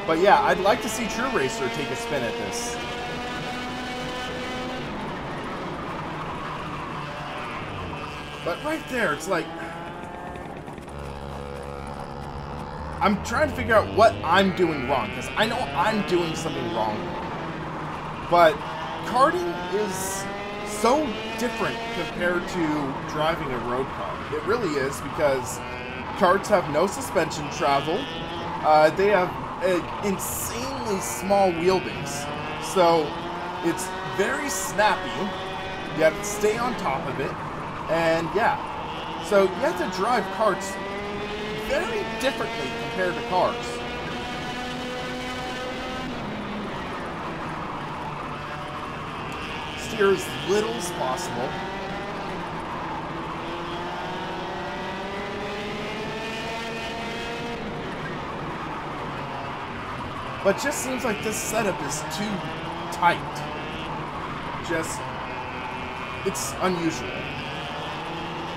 But yeah, I'd like to see True Racer take a spin at this. But right there, it's like, I'm trying to figure out what I'm doing wrong, because I know I'm doing something wrong. But karting is so different compared to driving a road car. It really is, because karts have no suspension travel. They have an insanely small wheelbase. So it's very snappy. You have to stay on top of it. And yeah, so you have to drive karts very differently compared to cars. Steer as little as possible. But just seems like this setup is too tight. It's unusual.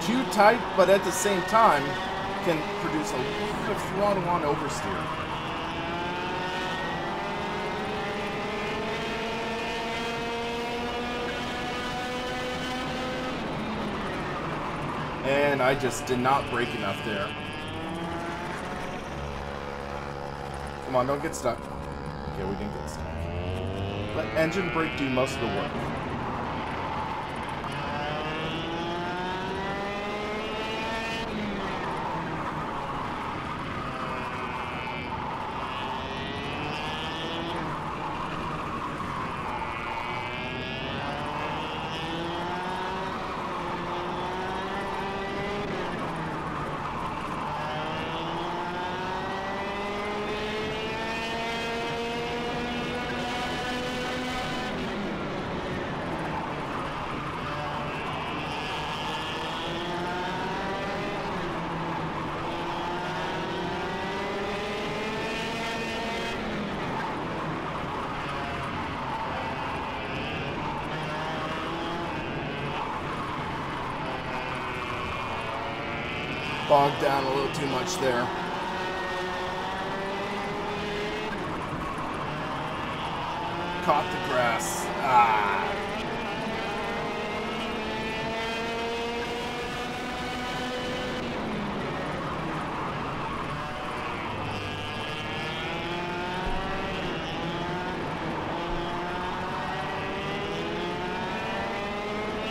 Too tight, but at the same time, can produce a lot of throttle on oversteer. And I just did not brake enough there. Come on, don't get stuck. Okay, we didn't get stuck. Let engine brake do most of the work. Bogged down a little too much there. Caught the grass.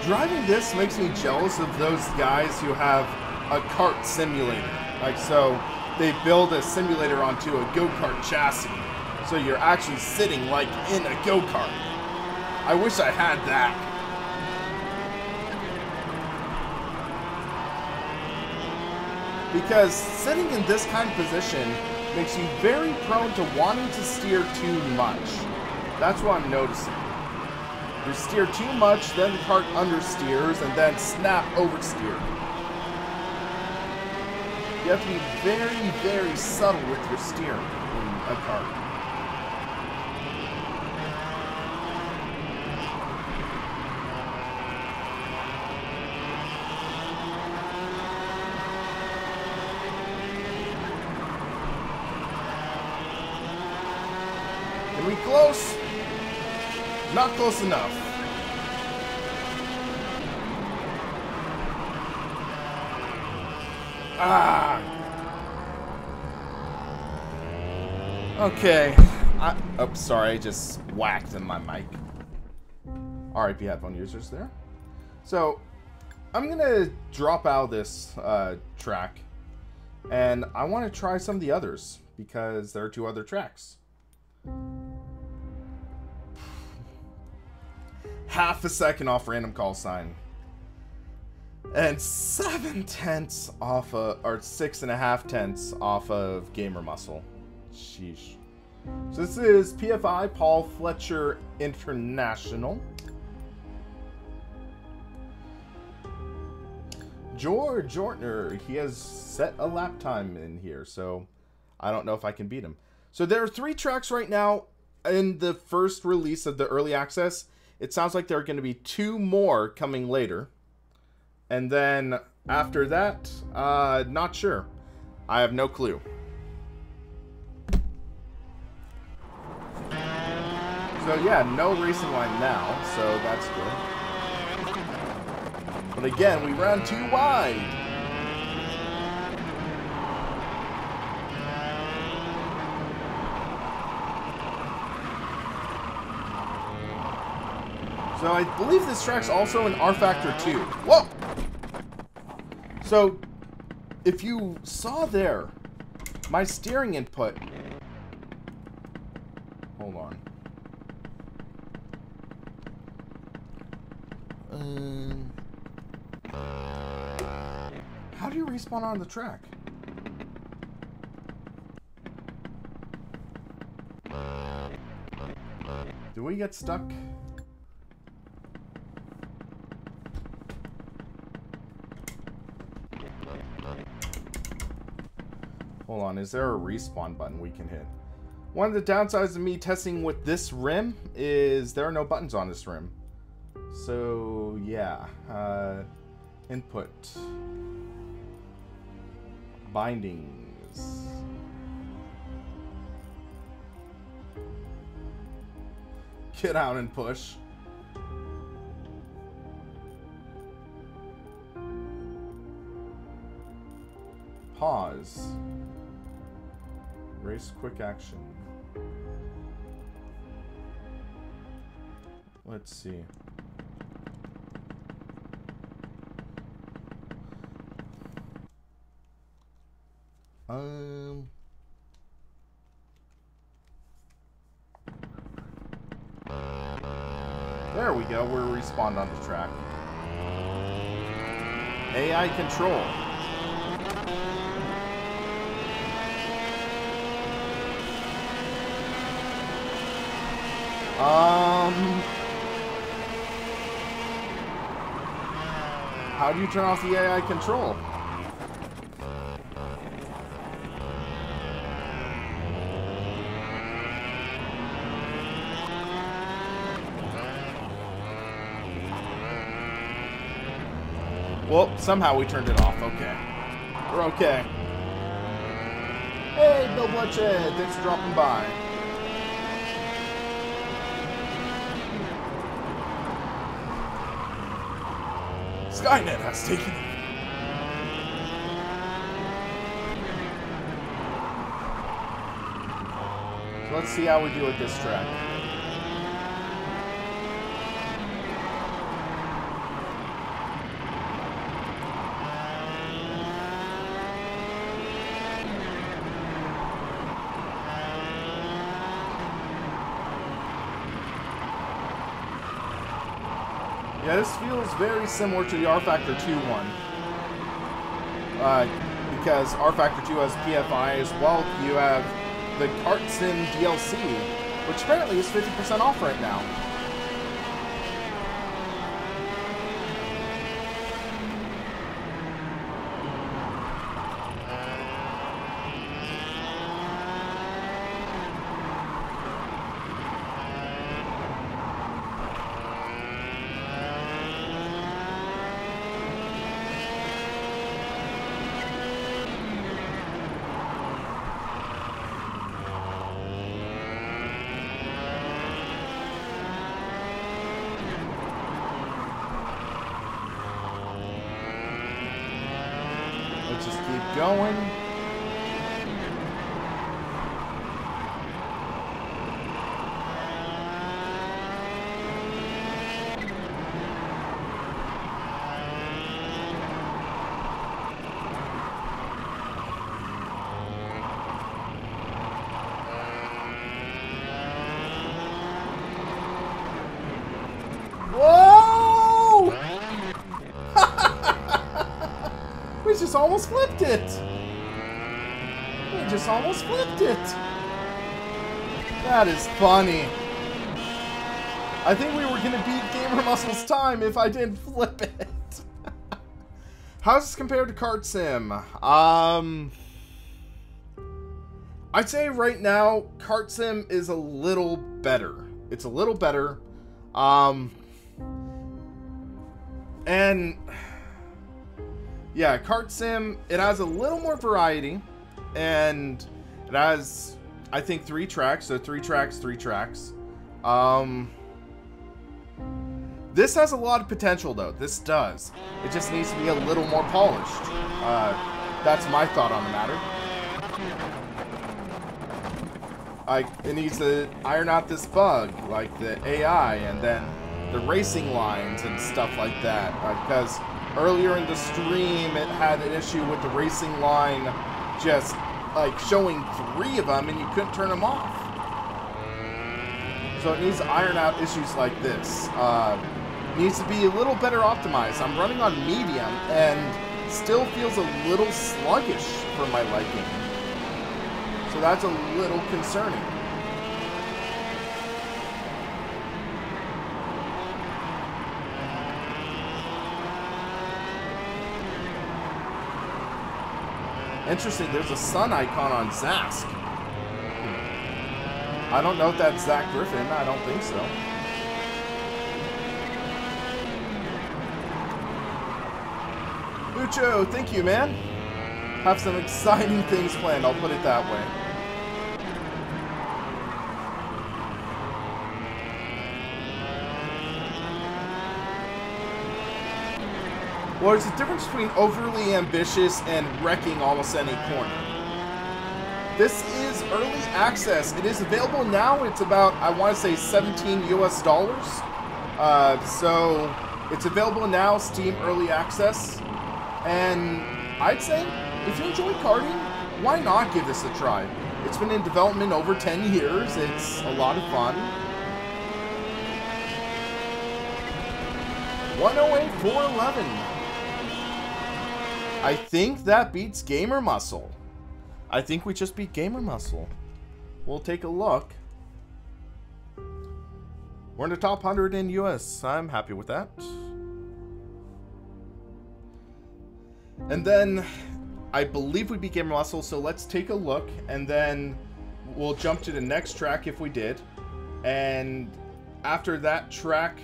Driving this makes me jealous of those guys who have a kart simulator. Like, so they build a simulator onto a go-kart chassis, so you're actually sitting like in a go-kart. I wish I had that. Because sitting in this kind of position makes you very prone to wanting to steer too much. That's what I'm noticing. You steer too much, then the kart understeers, and then snap oversteer. You have to be very, very subtle with your steering in a kart. Are we close? Not close enough. Okay. Oh, sorry, I just whacked in my mic. RIP headphone users there. So, I'm gonna drop out of this track, and I want to try some of the others, because there are 2 other tracks. Half a second off random call sign. And 7/10 off of, or 6.5 off of Gamer Muscle. Sheesh. So this is PFI Paul Fletcher International. George Ortner, he has set a lap time in here, so I don't know if I can beat him. So there are 3 tracks right now in the first release of the early access. It sounds like there are going to be 2 more coming later. And then after that, not sure. I have no clue. So yeah, no racing line now, so that's good. But again, we ran too wide. So I believe this track's also an R Factor 2. Whoa! So, if you saw there, my steering input... Hold on. How do you respawn on the track? Do we get stuck? Hold on, is there a respawn button we can hit? One of the downsides of me testing with this rim is there are no buttons on this rim. So, yeah. Input. Bindings. Get out and push. Pause. Race quick action. Let's see. There we go. We're respawned on the track. AI control. How do you turn off the AI control? Well, somehow we turned it off. Okay. We're okay. Hey, Bill Bloodshed. Thanks for dropping by. Skynet has taken it. So let's see how we do at this track. Yeah, this feels very similar to the R Factor 2 one. Because R Factor 2 has PFI as well. You have the Kart Sim DLC, which apparently is 50% off right now. Let's just keep going. Whoa! We just almost flipped it. We just almost flipped it. That is funny. I think we were going to beat Gamer Muscle's time if I didn't flip it. How's this compared to Kart Sim? I'd say right now, Kart Sim is a little better. It's a little better. And yeah, Kart Sim, it has a little more variety, and it has, I think, 3 tracks, so 3 tracks, 3 tracks. This has a lot of potential, though. This does. It just needs to be a little more polished. That's my thought on the matter. It needs to iron out this bug, like the AI, and then the racing lines and stuff like that. Because earlier in the stream, it had an issue with the racing line just, like, showing 3 of them, and you couldn't turn them off. So it needs to iron out issues like this. Needs to be a little better optimized. I'm running on medium, and still feels a little sluggish for my liking. So that's a little concerning. Interesting, there's a sun icon on Zask. I don't know if that's Zach Griffin. I don't think so. Lucho, thank you, man. Have some exciting things planned, I'll put it that way. Well, there's a difference between overly ambitious and wrecking almost any corner. This is early access. It is available now. It's about, I want to say, $17 US. So it's available now, Steam Early Access. And I'd say, if you enjoy karting, why not give this a try? It's been in development over 10 years. It's a lot of fun. 108,411. I think that beats Gamer Muscle. I think we just beat Gamer Muscle. We'll take a look. We're in the top 100 in US. I'm happy with that. And then I believe we beat Gamer Muscle, so let's take a look, and then we'll jump to the next track if we did. And after that track,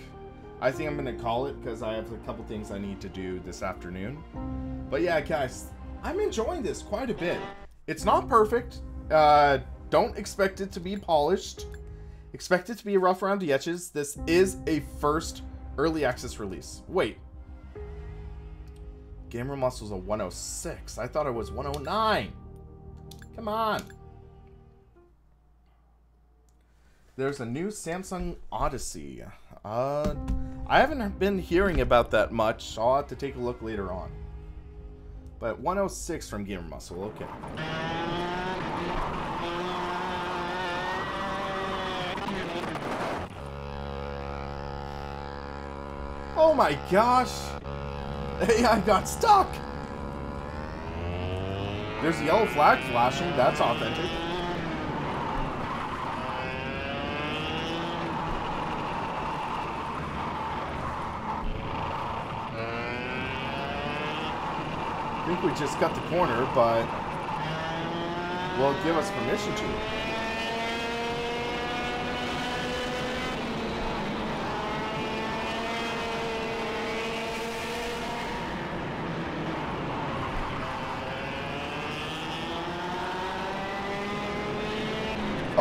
I think I'm going to call it, because I have a couple things I need to do this afternoon. But yeah, guys, I'm enjoying this quite a bit. It's not perfect. Don't expect it to be polished. Expect it to be rough around the edges. This is a first early access release. Wait. Gamer Muscle's a 106. I thought it was 109. Come on. There's a new Samsung Odyssey. I haven't been hearing about that much, so I'll have to take a look later on. But 106 from Gamer Muscle, okay. Oh my gosh! AI got stuck! There's a yellow flag flashing, that's authentic. I think we just cut the corner, but will give us permission to.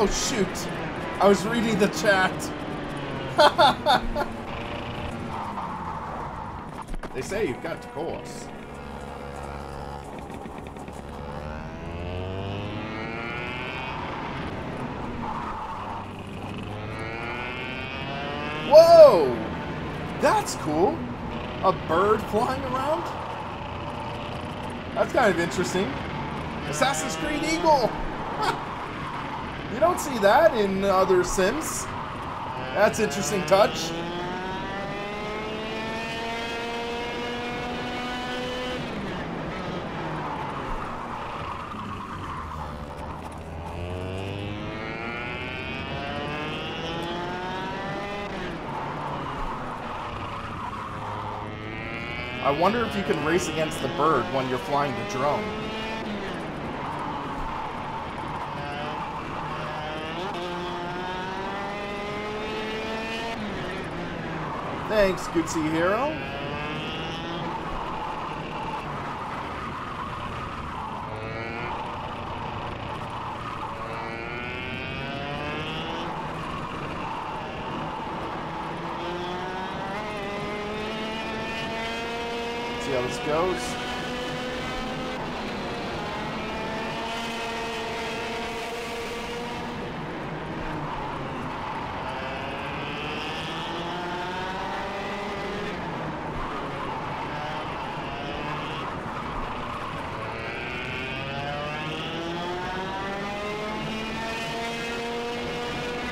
Oh shoot! I was reading the chat. They say you've got to course. Whoa! That's cool. A bird flying around? That's kind of interesting. Assassin's Creed Eagle! You don't see that in other Sims. That's interesting touch. I wonder if you can race against the bird when you're flying the drone. Thanks, Goodsy Hero. See how this goes.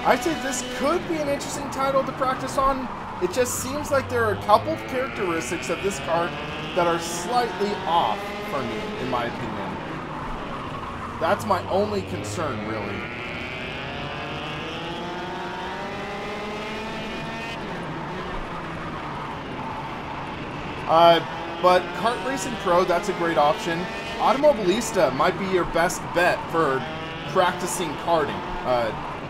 I'd say this could be an interesting title to practice on. It just seems like there are a couple of characteristics of this card that are slightly off for me, in my opinion. That's my only concern, really. But Kart Racing Pro, that's a great option. Automobilista might be your best bet for practicing karting.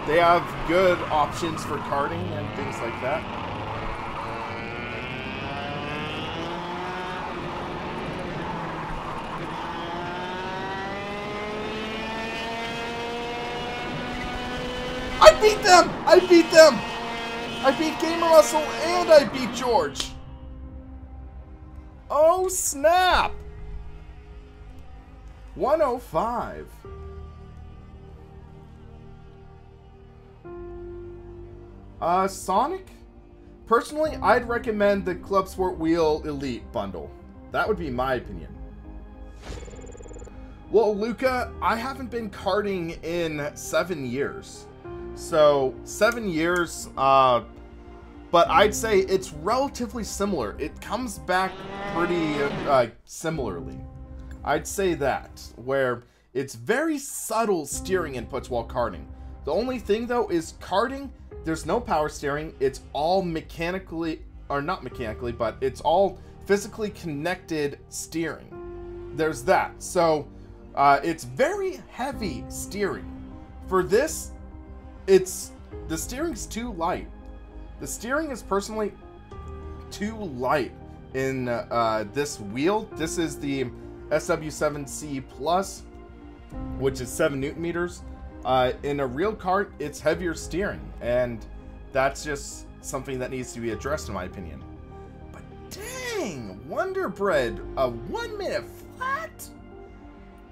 They have good options for karting and things like that. I beat them! I beat them! I beat Gamer Muscle and I beat George! Oh snap! 105. Sonic? Personally, I'd recommend the Club Sport Wheel Elite bundle. That would be my opinion. Well, Luca, I haven't been karting in 7 years. So, 7 years, but I'd say it's relatively similar. It comes back pretty similarly. I'd say that, where it's very subtle steering inputs while karting. The only thing, though, is karting, there's no power steering. It's all mechanically, or not mechanically, but it's all physically connected steering. There's that. So, it's very heavy steering. For this, the steering's too light. The steering is personally too light in this wheel. This is the SW7C Plus, which is 7 Newton meters. In a real kart, it's heavier steering, and that's just something that needs to be addressed, in my opinion. But dang, Wonder Bread, a 1 minute flat?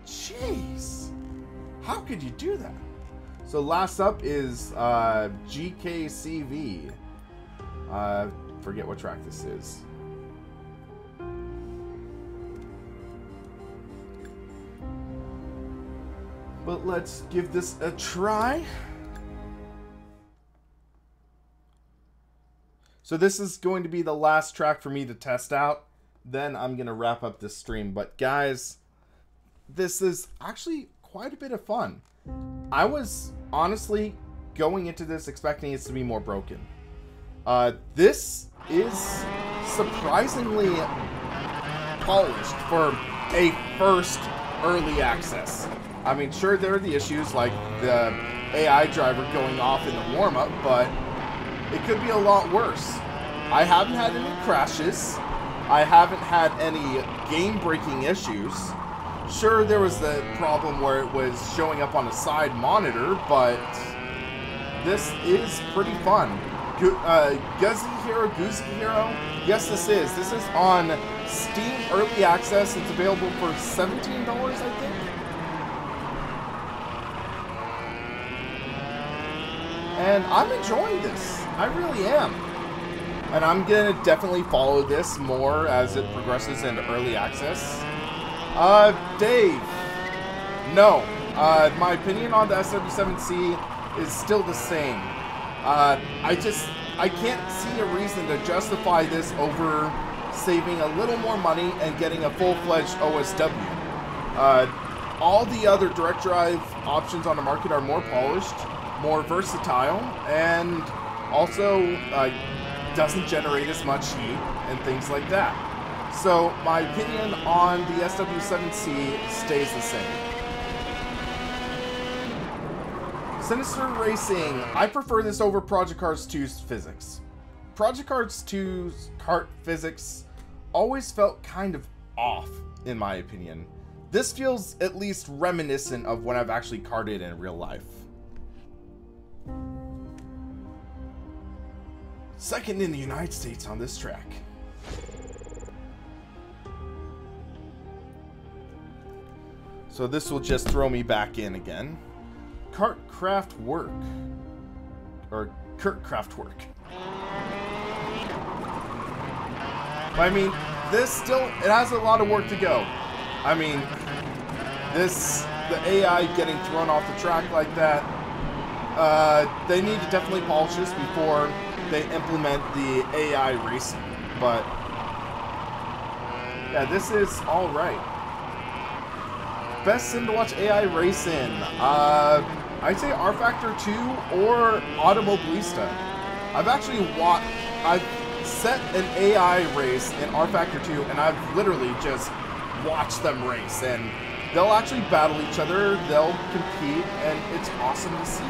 Jeez, how could you do that? So last up is GKCV. Forget what track this is. But let's give this a try. So this is going to be the last track for me to test out. Then I'm going to wrap up this stream. But guys, this is actually quite a bit of fun. I was honestly going into this expecting it to be more broken. This is surprisingly polished for a first early access. I mean, sure, there are the issues like the AI driver going off in the warm-up, but it could be a lot worse. I haven't had any crashes. I haven't had any game-breaking issues. Sure, there was the problem where it was showing up on a side monitor, but this is pretty fun. Goozy Hero? Yes, this is. This is on Steam Early Access. It's available for $17, I think. And I'm enjoying this. I really am. And I'm going to definitely follow this more as it progresses into early access. Dave. No. My opinion on the SW7C is still the same. I can't see a reason to justify this over saving a little more money and getting a full-fledged OSW. All the other direct drive options on the market are more polished, more versatile, and also doesn't generate as much heat and things like that. So my opinion on the SW7C stays the same. Sinister Racing. I prefer this over Project Cars 2's physics. Project Cars 2's kart physics always felt kind of off, in my opinion. This feels at least reminiscent of when I've actually karted in real life. Second in the United States on this track. So this will just throw me back in again. KartKraft work. Or KartKraft work. But I mean, this still, it has a lot of work to go. I mean, the AI getting thrown off the track like that, they need to definitely polish this before they implement the AI racing. But, yeah, this is alright. Best sim to watch AI race in. I'd say R Factor 2 or Automobilista. I've set an AI race in R Factor 2 and I've literally just watched them race, and they'll actually battle each other, they'll compete, and it's awesome to see.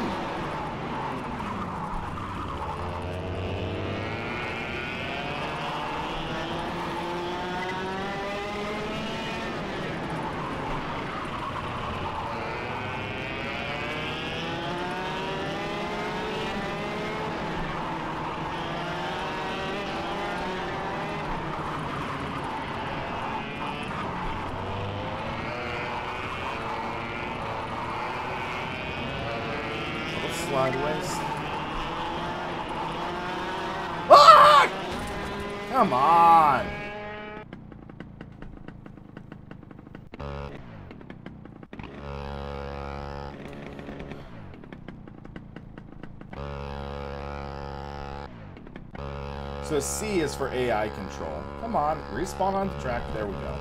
Slideways. Ah! Come on. So C is for AI control. Come on, respawn on the track. There we go.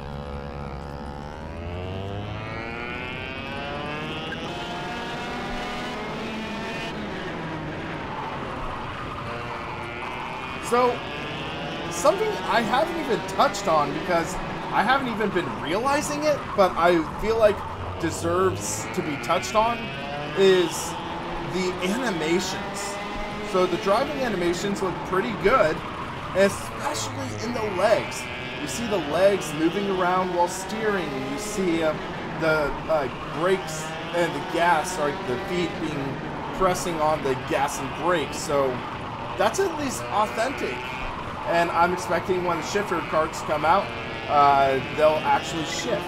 So, something I haven't even touched on because I haven't even been realizing it, but I feel like deserves to be touched on, is the animations. So the driving animations look pretty good, especially in the legs. You see the legs moving around while steering. You see the brakes and the gas, or the feet being pressing on the gas and brakes. So that's at least authentic, and I'm expecting when the shifter karts come out, they'll actually shift.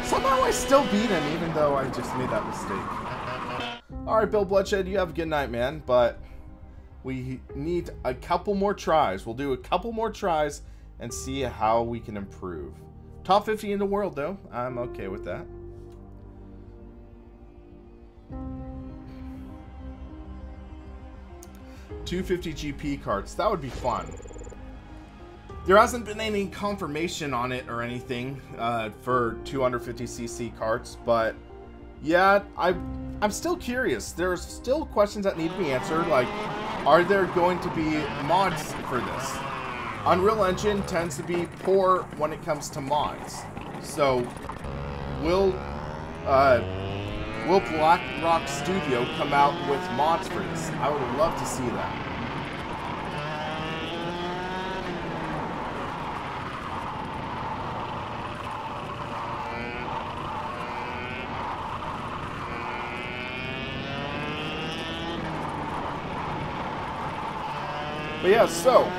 Somehow I still beat him, even though I just made that mistake. Alright, Bill Bloodshed, you have a good night, man, but we need a couple more tries. We'll do a couple more tries and see how we can improve. Top 50 in the world, though. I'm okay with that. $250 GP karts, that would be fun. There hasn't been any confirmation on it or anything for 250cc karts, but yeah, I'm still curious. There's still questions that need to be answered, like, are there going to be mods for this? Unreal Engine tends to be poor when it comes to mods, so will Black Rock Studio come out with mods for this? I would love to see that. But yeah, so,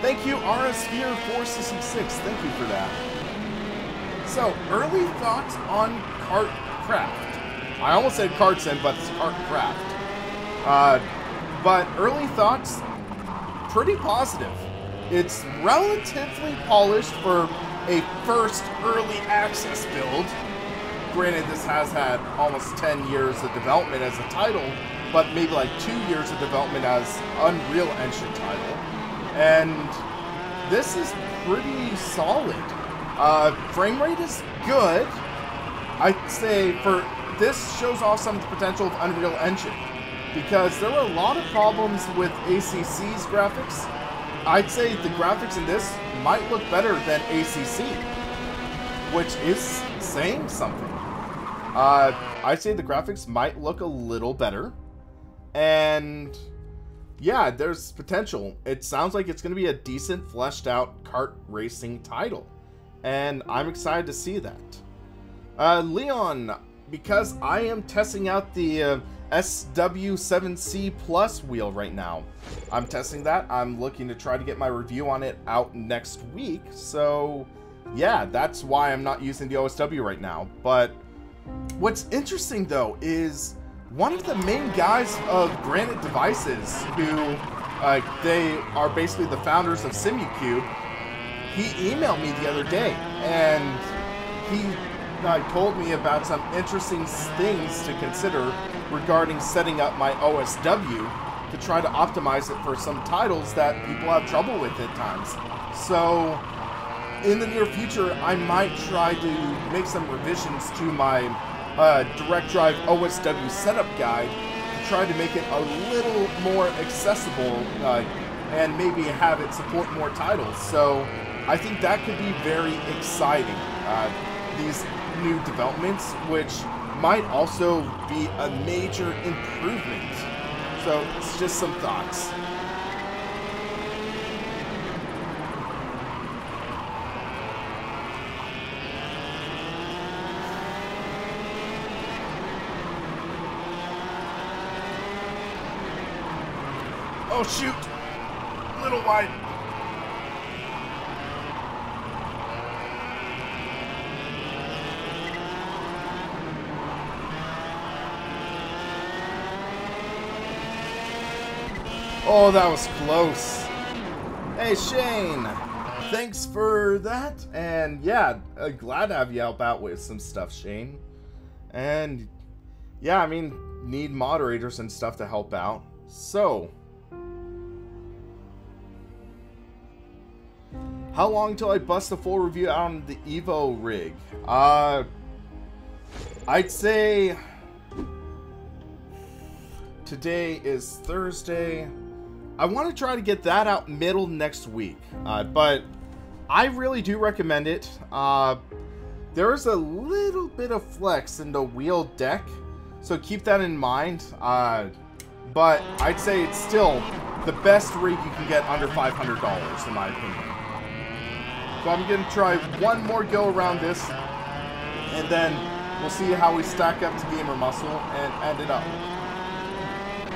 thank you RSphere466, thank you for that. So, early thoughts on KartKraft. I almost said KartSim, but it's KartKraft. But early thoughts, pretty positive. It's relatively polished for a first early access build. Granted, this has had almost 10 years of development as a title, but maybe like 2 years of development as Unreal Engine title. And this is pretty solid. Frame rate is good. I'd say for this shows off some of the potential of Unreal Engine, because there were a lot of problems with ACC's graphics. I'd say the graphics in this might look better than ACC, which is saying something. I'd say the graphics might look a little better. And yeah, there's potential. It sounds like it's going to be a decent, fleshed out kart racing title. And I'm excited to see that. Leon, because I am testing out the SW7C Plus wheel right now. I'm testing that. I'm looking to try to get my review on it out next week. So yeah, that's why I'm not using the OSW right now. But what's interesting though is one of the main guys of Granite Devices, who they are basically the founders of SimuCube, he emailed me the other day and he told me about some interesting things to consider regarding setting up my OSW to try to optimize it for some titles that people have trouble with at times. So in the near future, I might try to make some revisions to my direct drive OSW setup guide to try to make it a little more accessible and maybe have it support more titles. So I think that could be very exciting. These new developments, which might also be a major improvement. So it's just some thoughts. Oh shoot! A little wide. Oh, that was close. Hey, Shane. Thanks for that. And yeah, glad to have you help out with some stuff, Shane. And yeah, I mean, need moderators and stuff to help out. So, how long till I bust a full review out on the Evo rig? I'd say today is Thursday. I want to try to get that out middle next week, but I really do recommend it. There is a little bit of flex in the wheel deck, so keep that in mind. But I'd say it's still the best rig you can get under $500 in my opinion. So I'm going to try one more go around this, and then we'll see how we stack up to Gamer Muscle and end it up.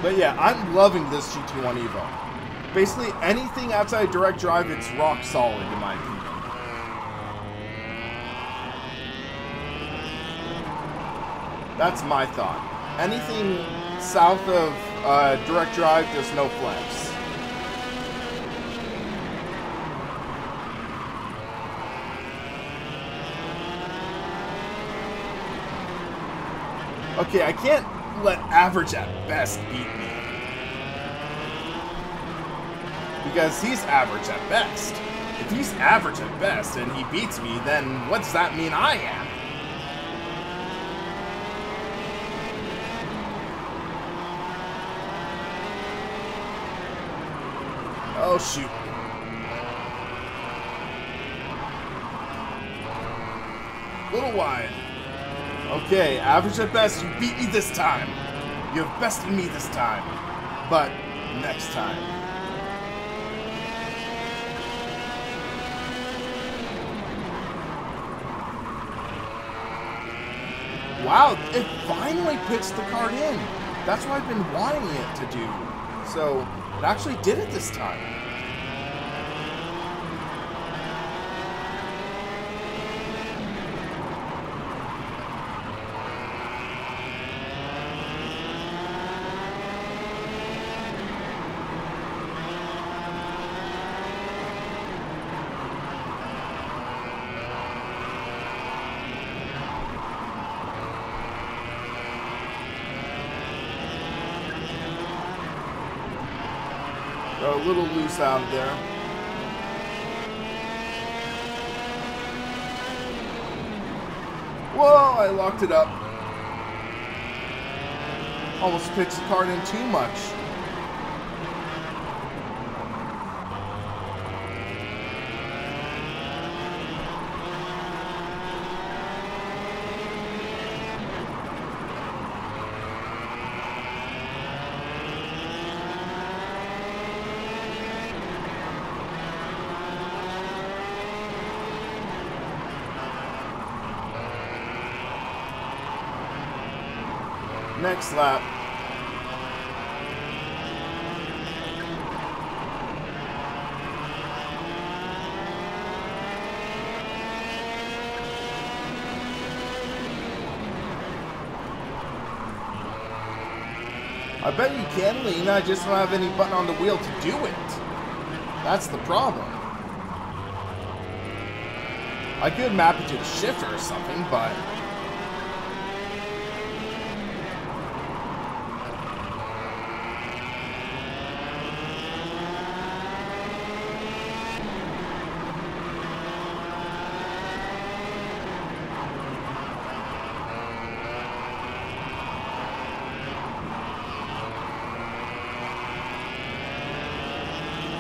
But yeah, I'm loving this GT1 Evo. Basically, anything outside direct drive, it's rock solid in my opinion. That's my thought. Anything south of direct drive, there's no flex. Okay, I can't let average at best beat me. Because he's average at best. If he's average at best and he beats me, then what does that mean I am? Oh shoot. Little wide. Okay, average at best, you beat me this time. You have bested me this time. But next time. Wow, it finally puts the card in. That's what I've been wanting it to do. So, it actually did it this time. A little loose out of there. Whoa, I locked it up. Almost pitched the card in too much. Next lap. I bet you can lean, I just don't have any button on the wheel to do it. That's the problem. I could map it to the shifter or something, but...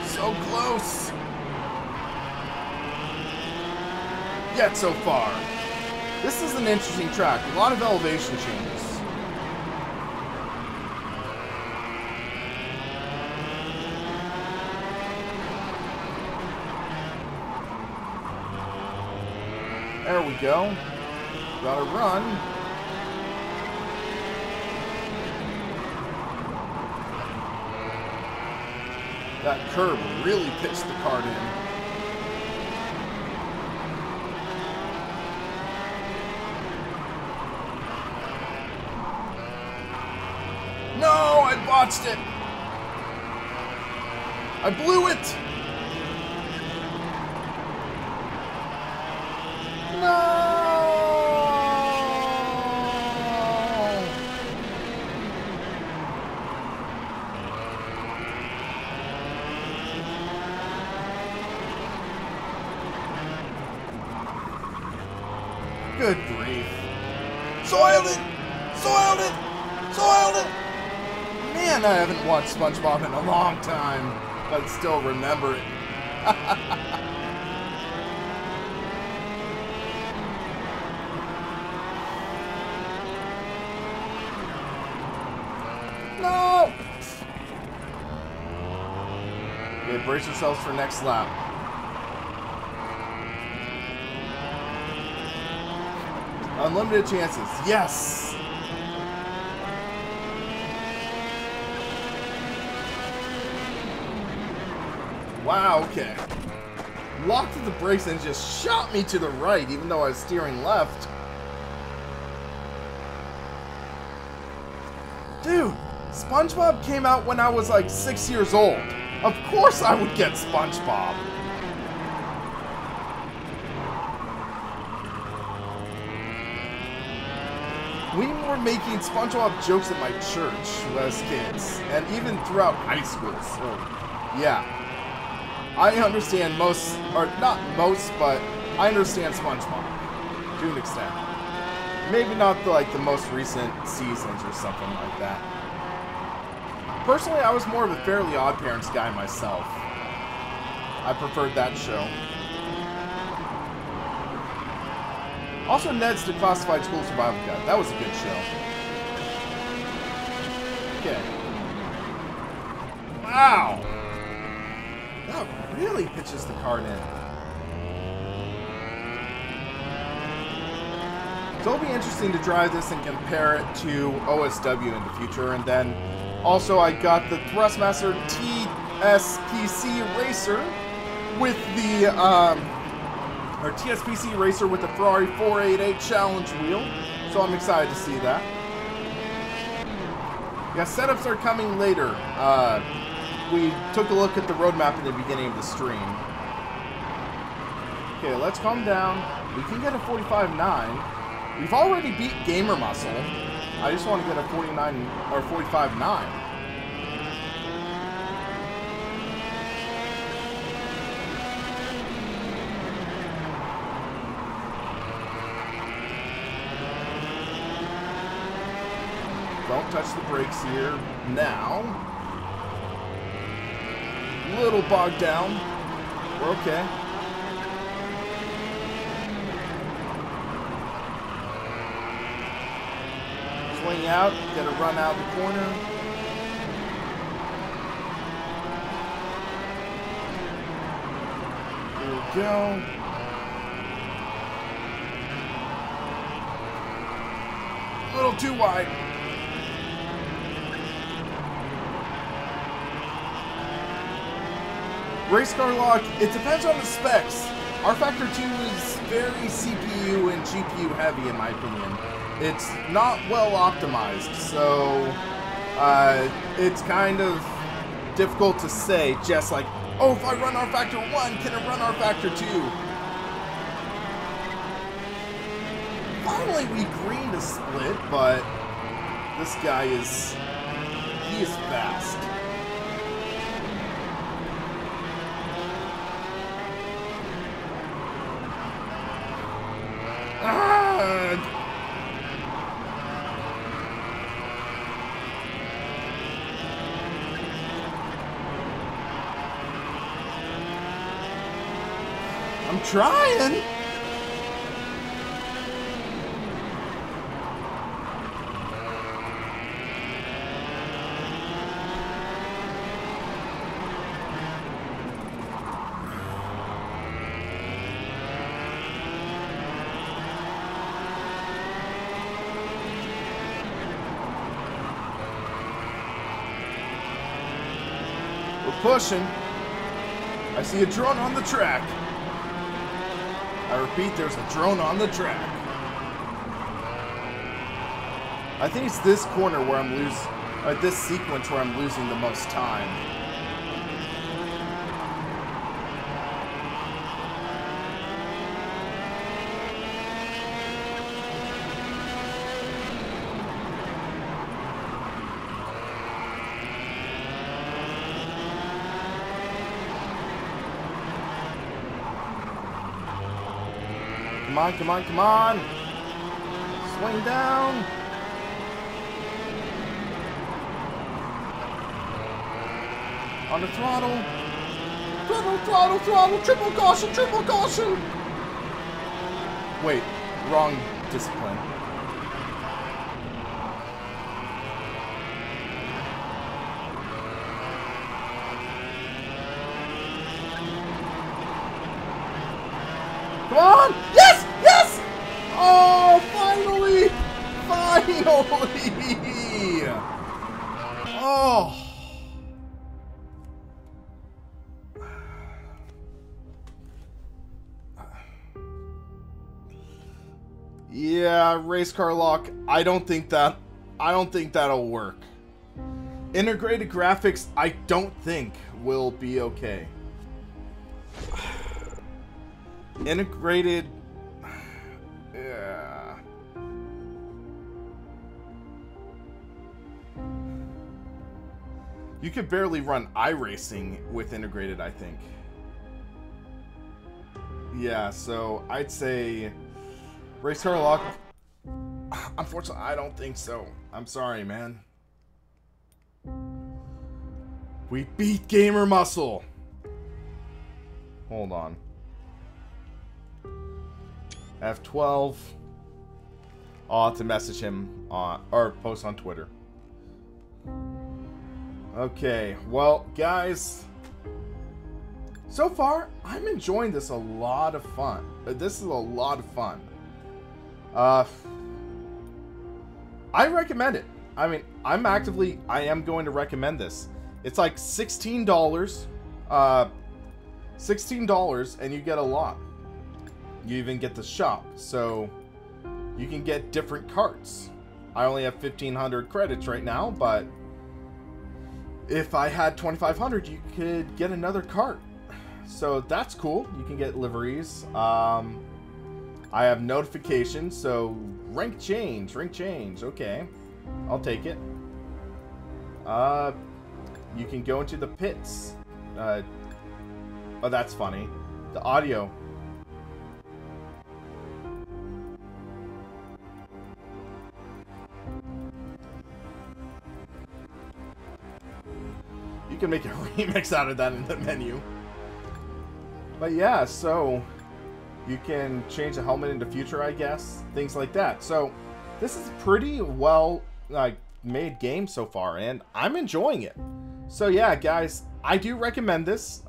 so close. Yet so far. This is an interesting track. A lot of elevation changes. There we go. Gotta run. That curb really pitched the kart in. No, I botched it. I blew it. No. Good grief. Soiled it! Soiled it! Soiled it! Man, I haven't watched SpongeBob in a long time, but still remember it. No! Okay, brace yourselves for next lap. Unlimited chances. Yes! Wow, okay. Locked at the brakes and just shot me to the right, even though I was steering left. Dude, SpongeBob came out when I was like 6 years old. Of course I would get SpongeBob. We were making SpongeBob jokes at my church as kids, and even throughout high school, so yeah. I understand most, or not most, but I understand SpongeBob to an extent. Maybe not the most recent seasons or something like that. Personally, I was more of a Fairly Odd Parents guy myself. I preferred that show. Also, Ned's Declassified School Survival Guide. That was a good show. Okay. Wow! That really pitches the kart in. So it'll be interesting to drive this and compare it to OSW in the future. And then also I got the Thrustmaster TSPC Racer with the or TSPC Racer with the Ferrari 488 Challenge wheel. So I'm excited to see that. Yeah, setups are coming later. We took a look at the roadmap in the beginning of the stream. Okay, let's calm down. We can get a 45.9. We've already beat Gamer Muscle. I just want to get a 49 or 45.9. Don't touch the brakes here now. Little bogged down. We're okay. Swing out, gotta run out the corner. Here we go. A little too wide. Race car lock, it depends on the specs. R Factor 2 is very CPU and GPU heavy in my opinion. It's not well optimized, so it's kind of difficult to say just like, oh, if I run R Factor 1, can it run R Factor 2? Finally, we greened a split, but this guy he is fast. I'm trying. We're pushing. I see a drone on the track. I repeat, there's a drone on the track. I think it's this corner where I'm losing, this sequence where I'm losing the most time. Come on, come on, come on! Swing down! On the throttle! Throttle, throttle, throttle! Triple caution, triple caution! Wait, wrong discipline. Come on! Yes! Yes! Oh, finally! Finally! Oh! Yeah, race car lock. I don't think that'll work. Integrated graphics, I don't think will be okay. Integrated, yeah. You could barely run iRacing with integrated, I think. Yeah, so I'd say race car lock. Unfortunately, I don't think so. I'm sorry, man. We beat Gamer Muscle. Hold on. F12. I'll have to message him on, or post on Twitter. Okay, well, guys, so far I'm enjoying this a lot of fun. This is a lot of fun. I recommend it. I mean, I am going to recommend this. It's like $16, $16, and you get a lot. You even get the shop, so you can get different carts. I only have 1,500 credits right now, but if I had 2,500, you could get another cart. So that's cool. You can get liveries. I have notifications, so rank change. Okay, I'll take it. You can go into the pits. Oh, that's funny. The audio. You can make a remix out of that in the menu. But yeah, so you can change the helmet into future, I guess. Things like that. So this is a pretty well made game so far, and I'm enjoying it. So yeah, guys, I do recommend this.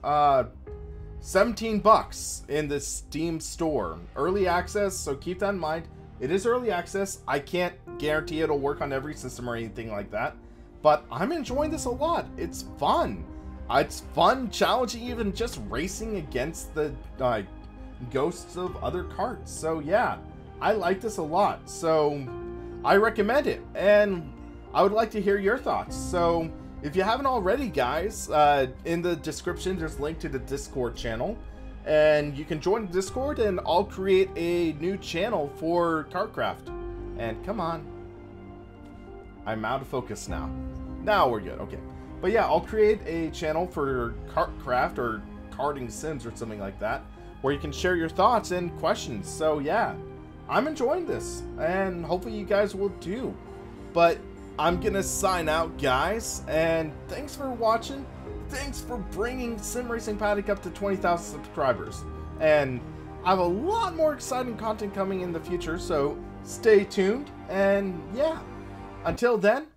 17 bucks in the Steam store. Early access, so keep that in mind. It is early access. I can't guarantee it'll work on every system or anything like that. But I'm enjoying this a lot. It's fun. It's fun, challenging, even just racing against the ghosts of other karts. So yeah, I like this a lot. So I recommend it, and I would like to hear your thoughts. So if you haven't already, guys, in the description there's a link to the Discord channel, and you can join the Discord, and I'll create a new channel for KartKraft. And come on, I'm out of focus now. Now we're good. Okay. But yeah, I'll create a channel for KartKraft or Karting Sims or something like that, where you can share your thoughts and questions. So yeah, I'm enjoying this, and hopefully you guys will too. But I'm gonna sign out, guys, and thanks for watching. Thanks for bringing SimRacingPaddock up to 20,000 subscribers. And I have a lot more exciting content coming in the future, so stay tuned. And yeah, until then,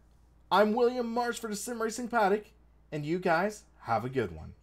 I'm William Marsh for the SimRacingPaddock, and you guys have a good one.